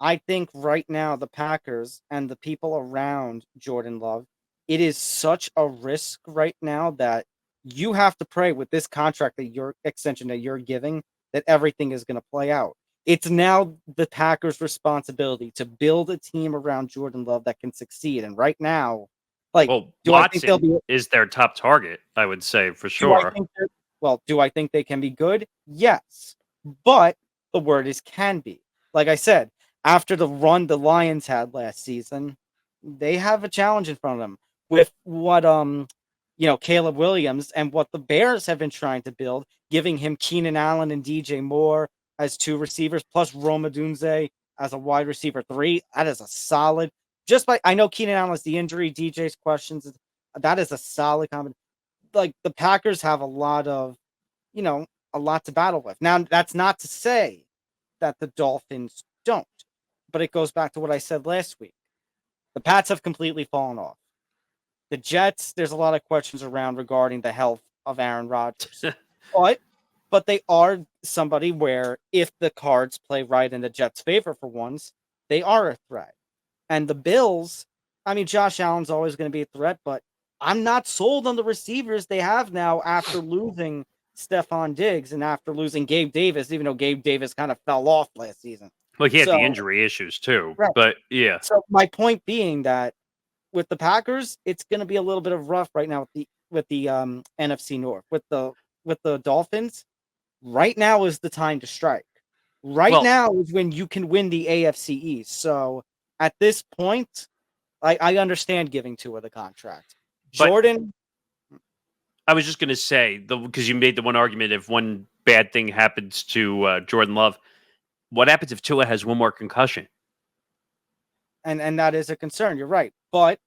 I think right now the Packers and the people around Jordan Love, it is such a risk right now that you have to pray with this contract that your extension that you're giving that everything is going to play out. It's now the Packers' responsibility to build a team around Jordan Love that can succeed. And right now, like, Well, do I think they'll Watson be? is their top target, I would say for Do I sure. think do I think they can be good? Yes, but the word is can be. Like I said, after the run the Lions had last season, they have a challenge in front of them with what Caleb Williams and what the Bears have been trying to build, giving him Keenan Allen and DJ Moore as 2 receivers, plus Rome Odunze as a wide receiver 3. That is a solid. I know Keenan Allen is the injury, DJ's questions. That is a solid combination. Like, the Packers have a lot to battle with. Now, that's not to say that the Dolphins don't, but it goes back to what I said last week. The Pats have completely fallen off. The Jets, there's a lot of questions around regarding the health of Aaron Rodgers. but they are somebody where if the cards play right in the Jets' favor for once, they are a threat. And the Bills, I mean, Josh Allen's always going to be a threat, but I'm not sold on the receivers they have now after losing Stephon Diggs and after losing Gabe Davis, even though Gabe Davis kind of fell off last season. Well, he had the injury issues too, right. But yeah. So my point being that with the Packers, it's going to be a little bit of rough right now with the NFC North. With the Dolphins, right now is the time to strike. Now is when you can win the AFC East. So at this point, I understand giving Tua the contract. Jordan, I was just going to say, because you made the one argument, if one bad thing happens to Jordan Love, what happens if Tua has one more concussion? And that is a concern. You're right, but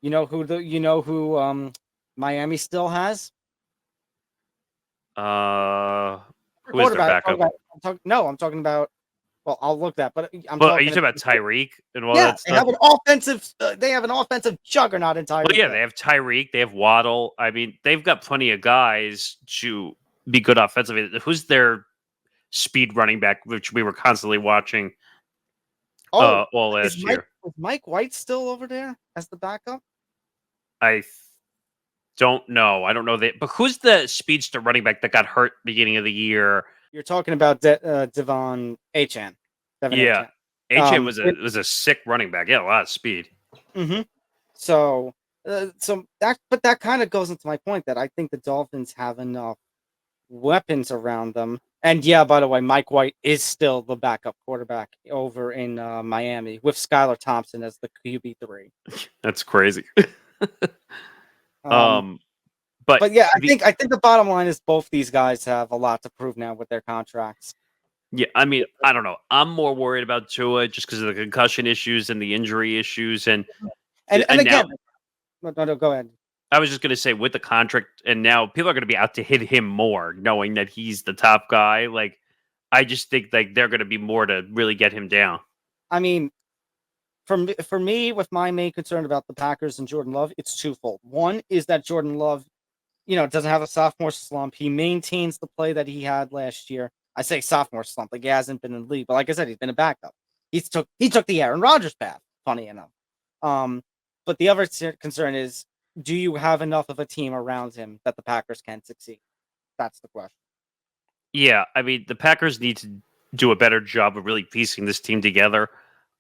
you know who Miami still has? Who is their backup? I'm talking about Well, I'll look that, but I'm Well, are you talking talking about Tyreek and all yeah, that stuff? they have an offensive juggernaut in Tyreek. Well, yeah, they have Tyreek, they have Waddle. I mean, they've got plenty of guys to be good offensively. Who's their speed running back, which we were constantly watching Oh, all last year? is Mike White still over there as the backup? I don't know. I don't know that. But who's the speedster running back that got hurt beginning of the year? You're talking about Devon Achan. Devon Yeah, Achan. HA was a sick running back. Yeah, a lot of speed. Mm-hmm. So that kind of goes into my point that I think the Dolphins have enough weapons around them. And yeah, by the way, Mike White is still the backup quarterback over in Miami with Skylar Thompson as the QB3. That's crazy. Um, But but yeah, I think the bottom line is both these guys have a lot to prove now with their contracts. yeah, I mean, I don't know. I'm more worried about Tua just because of the concussion issues and the injury issues, and And now again, no, go ahead. I was just going to say with the contract, and now people are going to be out to hit him more, knowing that he's the top guy. Like, I just think like they're going to be more to really get him down. I mean, for me, with my main concern about the Packers and Jordan Love, it's twofold. One is that Jordan Love, doesn't have a sophomore slump. He maintains the play that he had last year. I say sophomore slump, like he hasn't been in the league, but like I said, he's been a backup. He took the Aaron Rodgers path, funny enough. But the other concern is, do you have enough of a team around him that the Packers can succeed? That's the question. Yeah, I mean, the Packers need to do a better job of really piecing this team together.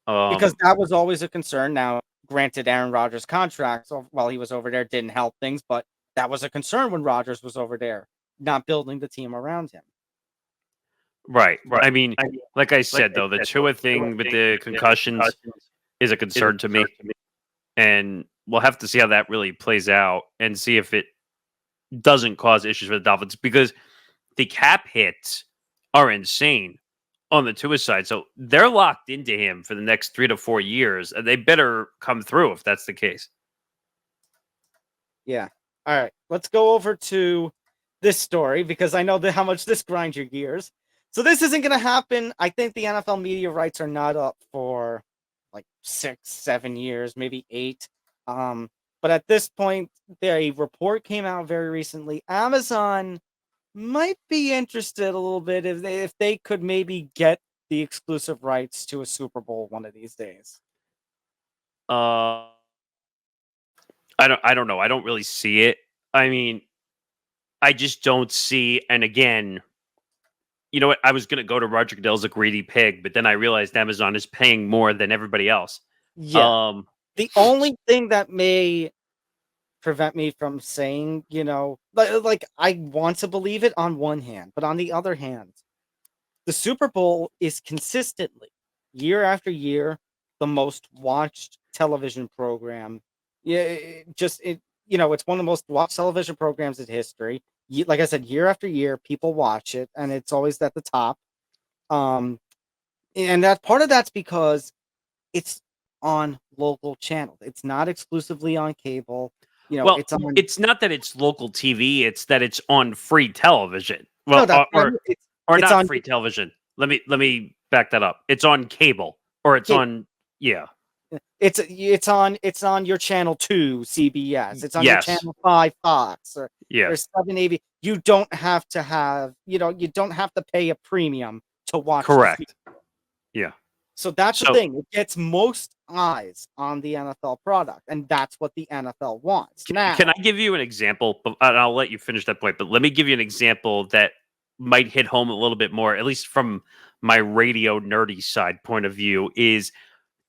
Because that was always a concern. Now, granted, Aaron Rodgers' contract while he was over there didn't help things, but that was a concern when Rodgers was over there, not building the team around him. Right. I mean, like I said, though, the Tua thing with the concussions is a concern to me. And we'll have to see how that really plays out and see if it doesn't cause issues for the Dolphins because the cap hits are insane on the Tua side. So they're locked into him for the next 3 to 4 years. And they better come through if that's the case. Yeah. All right. Let's go over to this story because I know how much this grinds your gears. So this isn't going to happen. I think the NFL media rights are not up for like 6, 7 years, maybe 8. But at this point, a report came out very recently. Amazon might be interested a little bit if they could maybe get the exclusive rights to a Super Bowl one of these days. I don't know. I don't really see it. I mean, I just don't see. And again, you know what? I was going to go to Roger Goodell's A Greedy Pig, but then I realized Amazon is paying more than everybody else. Yeah. The only thing that may prevent me from saying, like I want to believe it on one hand, but on the other hand, the Super Bowl is consistently, year after year, the most watched television program. Yeah, it's one of the most watched television programs in history. Like I said, year after year, people watch it, and it's always at the top. And that part of that's because it's on local channels. It's not exclusively on cable. Well, it's it's not that it's local TV; it's that it's on free television. Well, no, or it's not on free television. Let me back that up. It's on cable, or it's on It's on your channel 2 CBS. It's on your Yes. channel 5 Fox or Yeah. 7 AV. You don't have to have, you don't have to pay a premium to watch. Correct. Yeah. So that's the thing. It gets most eyes on the NFL product, and that's what the NFL wants. Now, Can I give you an example? And I'll let you finish that point, but let me give you an example that might hit home a little bit more, at least from my radio nerdy side point of view, is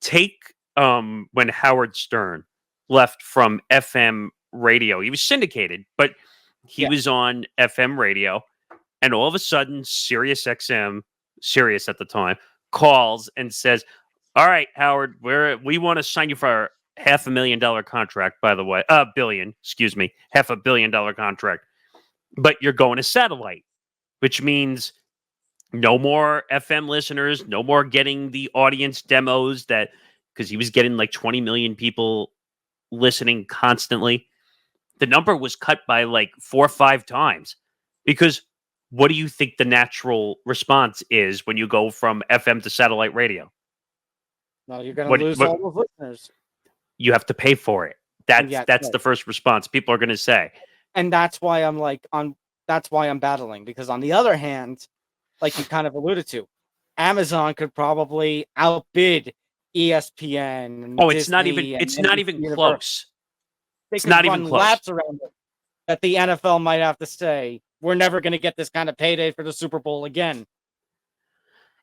take when Howard Stern left from FM radio. He was syndicated, but he was on FM radio, and all of a sudden Sirius XM, Sirius at the time, calls and says, "All right, Howard, we want to sign you for $500,000 contract, by the way. Billion, excuse me, $500 million contract. But you're going to satellite, which means no more FM listeners, no more getting the audience demos because he was getting like 20 million people listening constantly. The number was cut by like 4 or 5 times because what do you think the natural response is when you go from FM to satellite radio? No, you're going to What lose what all those listeners. you have to pay for it. And That's yet, that's right. the first response people are going to say. And that's why I'm like that's why I'm battling, because on the other hand, like you kind of alluded to, Amazon could probably outbid ESPN and Oh, Disney and it's not NBC even Universal. close. They It's could not even run close. laps around it that the NFL might have to say, we're never going to get this kind of payday for the Super Bowl again.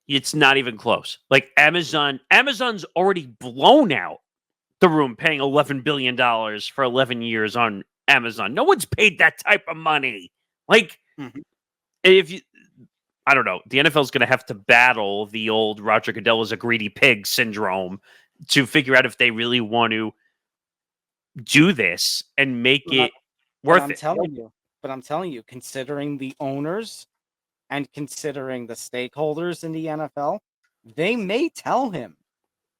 It's not even close. Like Amazon's already blown out the room paying $11 billion for 11 years on Amazon. No one's paid that type of money. Like, if you, I don't know, the NFL is going to have to battle the old Roger Goodell was a greedy pig syndrome to figure out if they really want to do this and make it worth it. But I'm telling you, considering the owners and considering the stakeholders in the NFL, they may tell him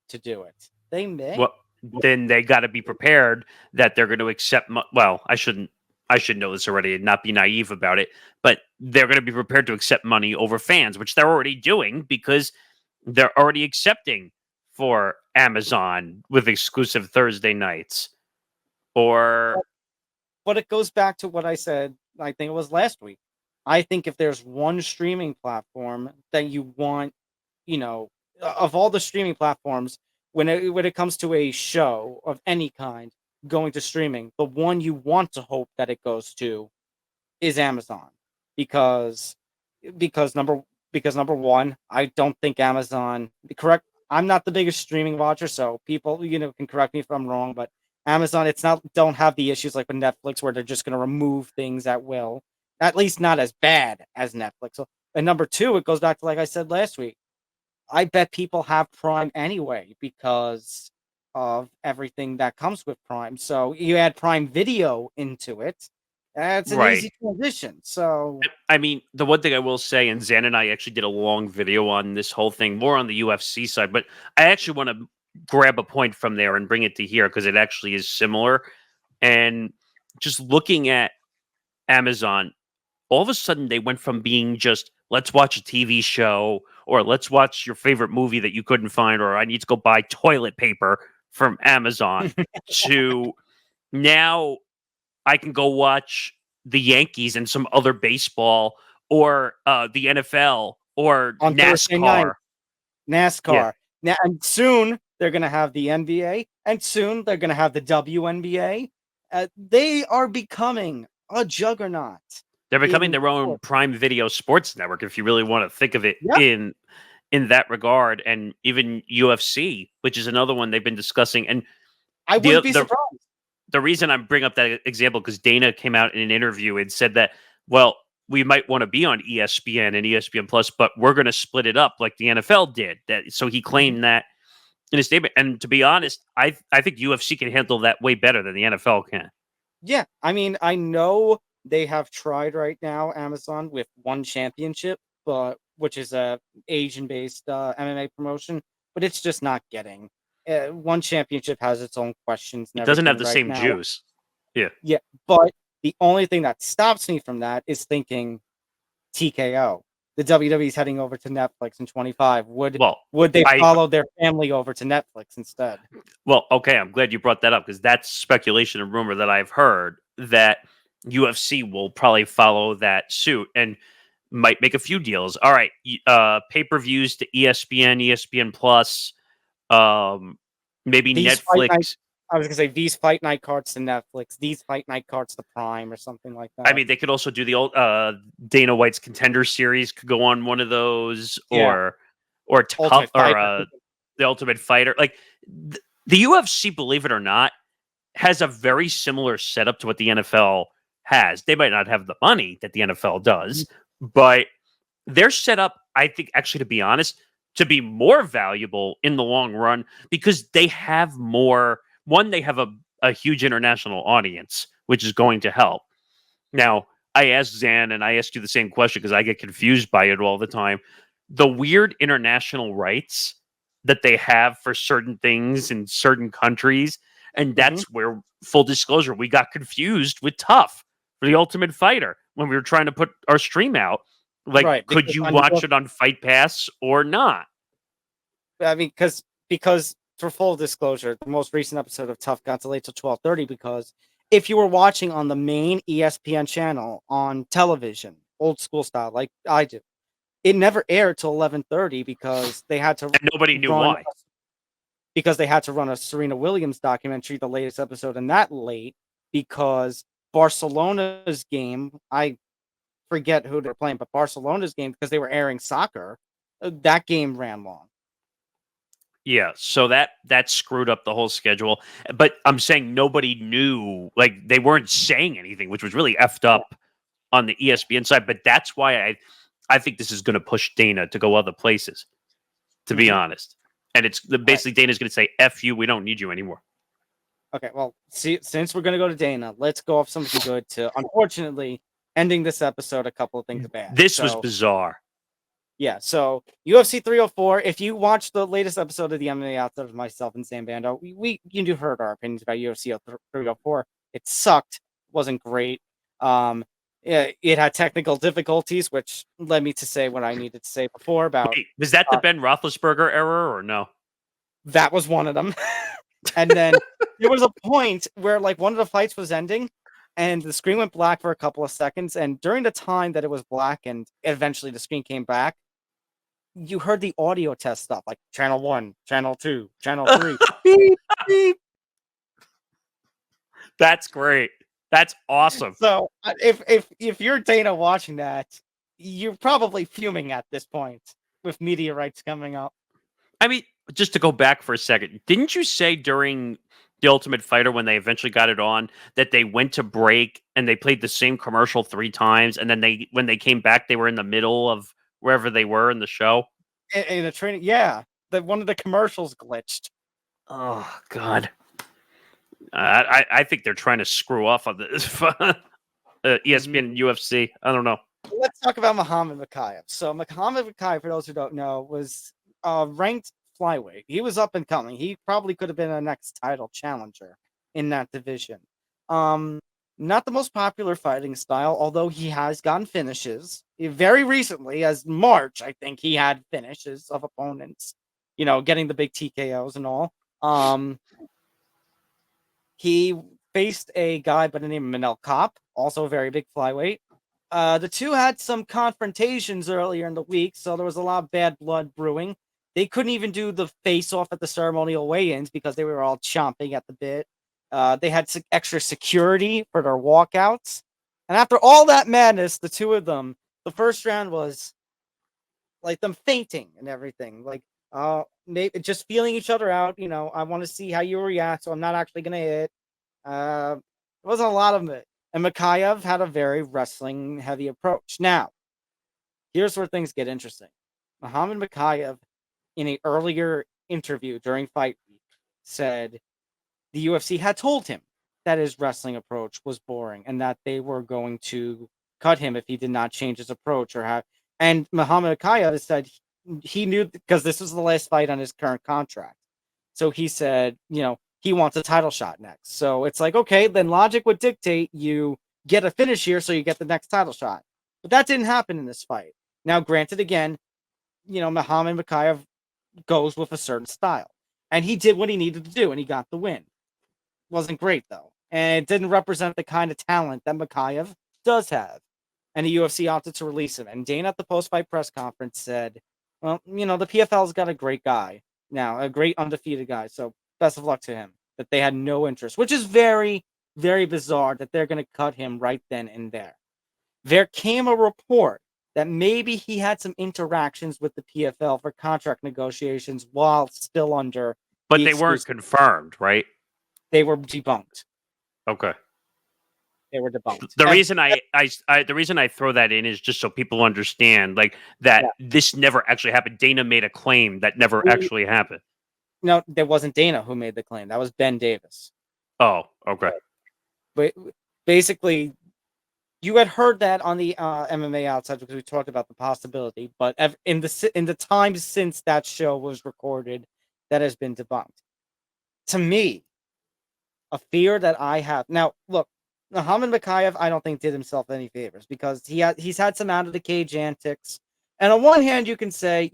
to do it. They may. Well, then they got to be prepared that they're going to accept. Well, I should know this already and not be naive about it, but they're going to be prepared to accept money over fans, which they're already doing because they're already accepting for Amazon with exclusive Thursday nights. But it goes back to what I said, I think it was last week. I think if there's one streaming platform that you want, of all the streaming platforms, when it comes to a show of any kind going to streaming, the one you want to hope that it goes to is Amazon, because number one, I don't think Amazon, correct. I'm not the biggest streaming watcher, so people can correct me if I'm wrong, but Amazon, don't have the issues like with Netflix where they're just going to remove things at will. At least not as bad as Netflix. So, and number two, it goes back to, like I said last week, I bet people have Prime anyway because of everything that comes with Prime. So you add Prime Video into it. That's an easy transition. So, I mean, the one thing I will say, and Zan and I actually did a long video on this whole thing, more on the UFC side, but I actually want to grab a point from there and bring it to here because it actually is similar. And just looking at Amazon, all of a sudden they went from being just let's watch a TV show or let's watch your favorite movie that you couldn't find, or I need to go buy toilet paper from Amazon to now I can go watch the Yankees and some other baseball or the NFL or on NASCAR. Yeah. Now, and soon they're going to have the NBA, and soon they're going to have the WNBA. They are becoming a juggernaut. They're becoming their own Prime Video sports network, if you really want to think of it in that regard. And even UFC, which is another one they've been discussing. And I wouldn't be surprised. The reason I bring up that example, because Dana came out in an interview and said that, well, we might want to be on ESPN and ESPN Plus, but we're going to split it up like the NFL did. So he claimed that in his statement. And to be honest, I think UFC can handle that way better than the NFL can. Yeah, I mean, I know they have tried right now, Amazon, with One Championship, which is a Asian-based MMA promotion, but it's just not getting. One Championship has its own questions. It doesn't have the same juice. Yeah, but the only thing that stops me from that is thinking TKO. The WWE's heading over to Netflix in 25. Would they follow their family over to Netflix instead? Well, okay, I'm glad you brought that up because that's speculation and rumor that I've heard that UFC will probably follow that suit and might make a few deals. All right, pay-per-views to ESPN, ESPN Plus, maybe Netflix. I was going to say these fight night cards to Netflix, these fight night cards to Prime or something like that. I mean, they could also do the old Dana White's Contender Series could go on one of those or the Ultimate Fighter. Like the UFC, believe it or not, has a very similar setup to what the NFL has. They might not have the money that the NFL does, but they're set up, I think, actually, to be honest, to be more valuable in the long run because they have more. One, they have a huge international audience, which is going to help. Now, I asked Zan, and I asked you the same question because I get confused by it all the time. The weird international rights that they have for certain things in certain countries, and that's where, full disclosure, we got confused with Tough for the Ultimate Fighter when we were trying to put our stream out. Like, right, could because you on watch it on Fight Pass or not? I mean, because for full disclosure, the most recent episode of Tough got delayed till 12:30 because if you were watching on the main ESPN channel on television, old school style, like I do, it never aired till 11:30 because they had to And nobody knew run why. a Serena Williams documentary, the latest episode, and that late because Barcelona's game, I forget who they're playing, but Barcelona's game, because they were airing soccer, that game ran long. Yeah, so that screwed up the whole schedule. But I'm saying nobody knew, like they weren't saying anything, which was really effed up on the ESPN side. But that's why I think this is going to push Dana to go other places. To be honest, and it's basically Dana's going to say, "F you, we don't need you anymore." Okay, well, since we're going to go to Dana, let's go off something good to, unfortunately, ending this episode, a couple of things bad. This was bizarre. Yeah, so UFC 304, if you watched the latest episode of the MMA Outside of myself and Sam Bando, you heard our opinions about UFC 304. It sucked, wasn't great. It had technical difficulties, which led me to say what I needed to say before about... Wait, was that the Ben Roethlisberger error or no? That was one of them. And then there was a point where like one of the fights was ending and the screen went black for a couple of seconds. And during the time that it was black and eventually the screen came back, you heard the audio test stuff like channel 1, channel 2, channel 3. Beep, beep. That's great. That's awesome. So if you're Dana watching that, you're probably fuming at this point with media rights coming up. I mean, just to go back for a second, didn't you say during The Ultimate Fighter, when they eventually got it on, that they went to break and they played the same commercial 3 times, and then when they came back, they were in the middle of wherever they were in the show? In a training, yeah. One of the commercials glitched. Oh, God. I think they're trying to screw off on this. ESPN and UFC. I don't know. Let's talk about Mohamed Mokaev. So Mohamed Mokaev, for those who don't know, was ranked flyweight. He was up and coming. He probably could have been a next title challenger in that division. Not the most popular fighting style, although he has gotten finishes. Very recently, as March, I think he had finishes of opponents, getting the big TKOs and all. He faced a guy by the name of Manel Kopp, also a very big flyweight. The two had some confrontations earlier in the week, so there was a lot of bad blood brewing. They couldn't even do the face-off at the ceremonial weigh-ins because they were all chomping at the bit. They had extra security for their walkouts. And after all that madness, the two of them, the first round was like them fainting and everything. Like, maybe just feeling each other out. I want to see how you react, so I'm not actually going to hit. It wasn't a lot of it. And Mokaev had a very wrestling-heavy approach. Now, here's where things get interesting. Mohamed Mokaev, in an earlier interview during Fight Week, said the UFC had told him that his wrestling approach was boring and that they were going to cut him if he did not change his approach or have. And Mohamed Mokaev said he knew, because this was the last fight on his current contract. So he said, he wants a title shot next. So it's like, okay, then logic would dictate you get a finish here so you get the next title shot. But that didn't happen in this fight. Now, granted, again, Mohamed Mokaev goes with a certain style. And he did what he needed to do, and he got the win. Wasn't great, though. And it didn't represent the kind of talent that Mokaev does have. And the UFC opted to release him. And Dana at the post-fight press conference said, well, the PFL's got a great guy now, a great undefeated guy. So best of luck to him. That they had no interest, which is very, very bizarre that they're going to cut him right then and there. There came a report that maybe he had some interactions with the PFL for contract negotiations while still under. But they weren't confirmed, right? They were debunked. Okay. They were debunked. The reason I throw that in is just so people understand, like, that this never actually happened. Dana made a claim that never actually happened. No, that wasn't Dana who made the claim. That was Ben Davis. Oh, okay. But basically, you had heard that on the MMA Outside because we talked about the possibility. But in the time since that show was recorded, that has been debunked. To me, a fear that I have now. Look, Mohamed Mokaev, I don't think did himself any favors because he's had some out of the cage antics. And on one hand, you can say,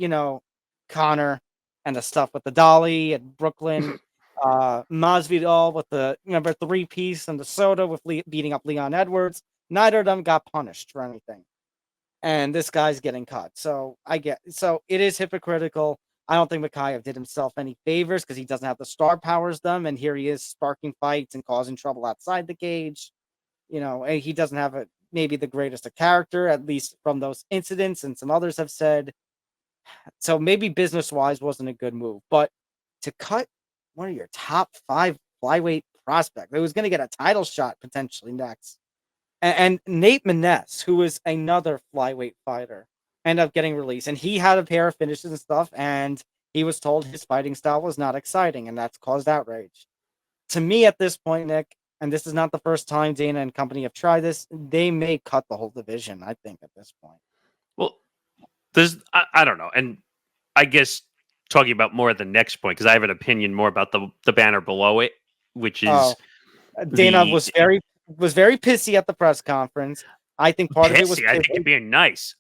Connor and the stuff with the Dolly and Brooklyn, Masvidal with the number 3-piece and the soda with beating up Leon Edwards. Neither of them got punished for anything, and this guy's getting cut. So it is hypocritical. I don't think Mokaev did himself any favors because he doesn't have the star powers them, and here he is sparking fights and causing trouble outside the cage. And he doesn't have maybe the greatest of character, at least from those incidents, and some others have said. So maybe business-wise wasn't a good move, but to cut one of your top 5 flyweight prospects, who was going to get a title shot potentially next, and Nate Maness, who is another flyweight fighter, ended up getting released, and he had a pair of finishes and stuff, and he was told his fighting style was not exciting, and that's caused outrage. To me, at this point, Nick, and this is not the first time Dana and company have tried this, they may cut the whole division, I think, at this point. Well, I don't know. And I guess talking about more of the next point, because I have an opinion more about the banner below it, which is Dana was very pissy at the press conference. I think part of it was I think you're being nice.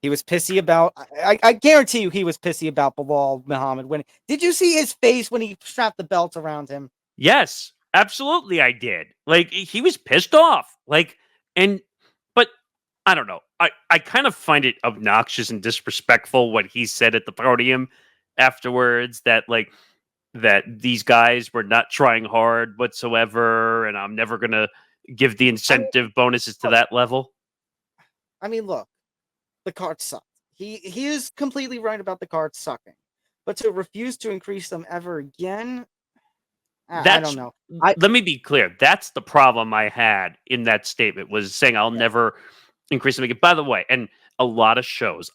He was pissy about. I guarantee you, he was pissy about Bilal Muhammad winning. Did you see his face when he strapped the belt around him? Yes, absolutely, I did. Like, he was pissed off. But I don't know. I kind of find it obnoxious and disrespectful what he said at the podium afterwards, that these guys were not trying hard whatsoever, and I'm never gonna give the incentive bonuses to that level. I mean, look, the card sucked. He is completely right about the cards sucking, but to refuse to increase them ever again, I don't know. Let me be clear. That's the problem I had in that statement, was saying I'll never increase them again. By the way, and a lot of shows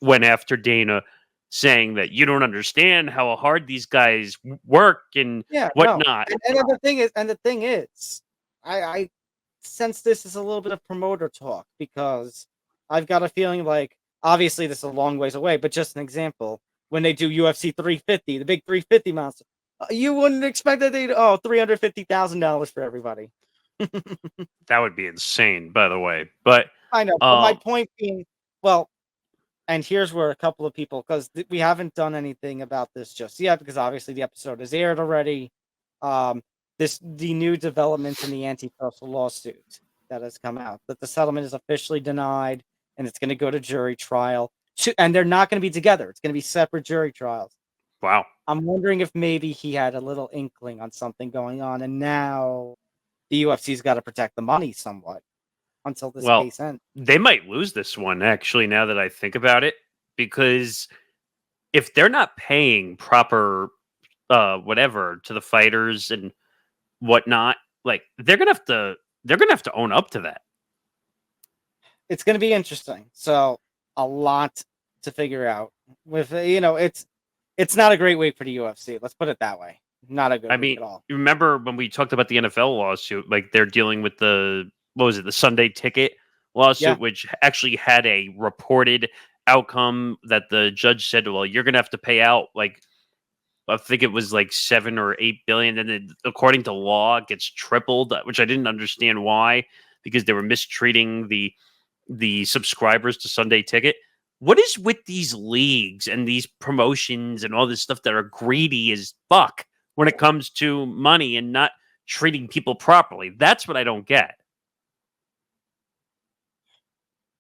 went after Dana, saying that you don't understand how hard these guys work and whatnot. No. And the thing is, I sense this is a little bit of promoter talk, because I've got a feeling like, obviously this is a long ways away, but just an example, when they do UFC 350, the big 350 monster, you wouldn't expect that they'd $350,000 for everybody. That would be insane, by the way. But I know. But my point being, well, and here's where a couple of people, because we haven't done anything about this just yet, because obviously the episode is aired already. The new developments in the antitrust lawsuit that has come out, that the settlement is officially denied, and it's going to go to jury trial, and they're not going to be together. It's going to be separate jury trials. Wow. I'm wondering if maybe he had a little inkling on something going on, and now the UFC's got to protect the money somewhat until this case ends. They might lose this one, actually, now that I think about it, because if they're not paying proper whatever to the fighters and whatnot, they're gonna have to own up to that. It's gonna be interesting. So a lot to figure out. With it's not a great week for the UFC. Let's put it that way. Not a good week at all. You remember when we talked about the NFL lawsuit? They're dealing with the Sunday ticket lawsuit, which actually had a reported outcome that the judge said, well, you're gonna have to pay out I think it was 7 or 8 billion, and then according to law it gets tripled, which I didn't understand why, because they were mistreating the subscribers to Sunday Ticket. What is with these leagues and these promotions and all this stuff that are greedy as fuck when it comes to money and not treating people properly? That's what I don't get.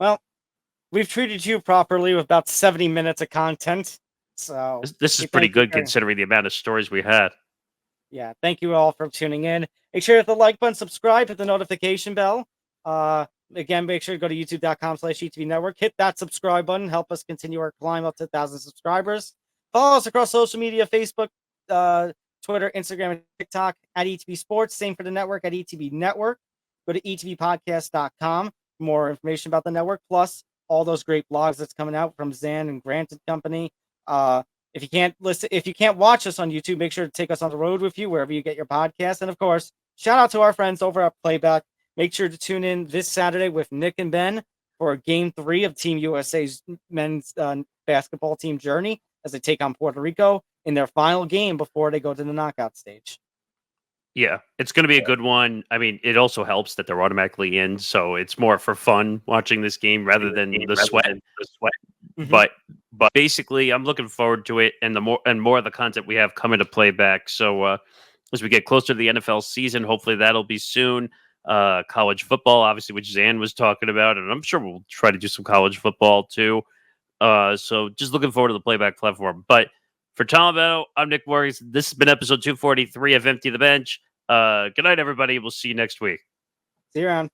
Well, we've treated you properly with about 70 minutes of content. So this is pretty good considering the amount of stories we had. Yeah, thank you all for tuning in. Make sure to hit the like button, subscribe, hit the notification bell. Again, make sure to go to youtube.com/ETV Network. Hit that subscribe button. Help us continue our climb up to 1,000 subscribers. Follow us across social media, Facebook, Twitter, Instagram, and TikTok at ETV Sports. Same for the network at ETV Network. Go to etvpodcast.com for more information about the network, plus all those great blogs that's coming out from Zan and Grant and Company. If you can't watch us on YouTube, make sure to take us on the road with you wherever you get your podcasts. And of course, shout out to our friends over at Playback. Make sure to tune in this Saturday with Nick and Ben for Game 3 of Team USA's men's basketball team journey as they take on Puerto Rico in their final game before they go to the knockout stage. Yeah, it's going to be a good one. I mean, it also helps that they're automatically in, so it's more for fun watching this game rather than the sweat. Mhm. But basically, I'm looking forward to it, and the more of the content we have coming to Playback. So as we get closer to the NFL season, hopefully that'll be soon. College football, obviously, which Zan was talking about, and I'm sure we'll try to do some college football too. So just looking forward to the Playback platform. But for Tom Albano, I'm Nick Morgasen. This has been episode 243 of Empty the Bench. Good night, everybody. We'll see you next week. See you around.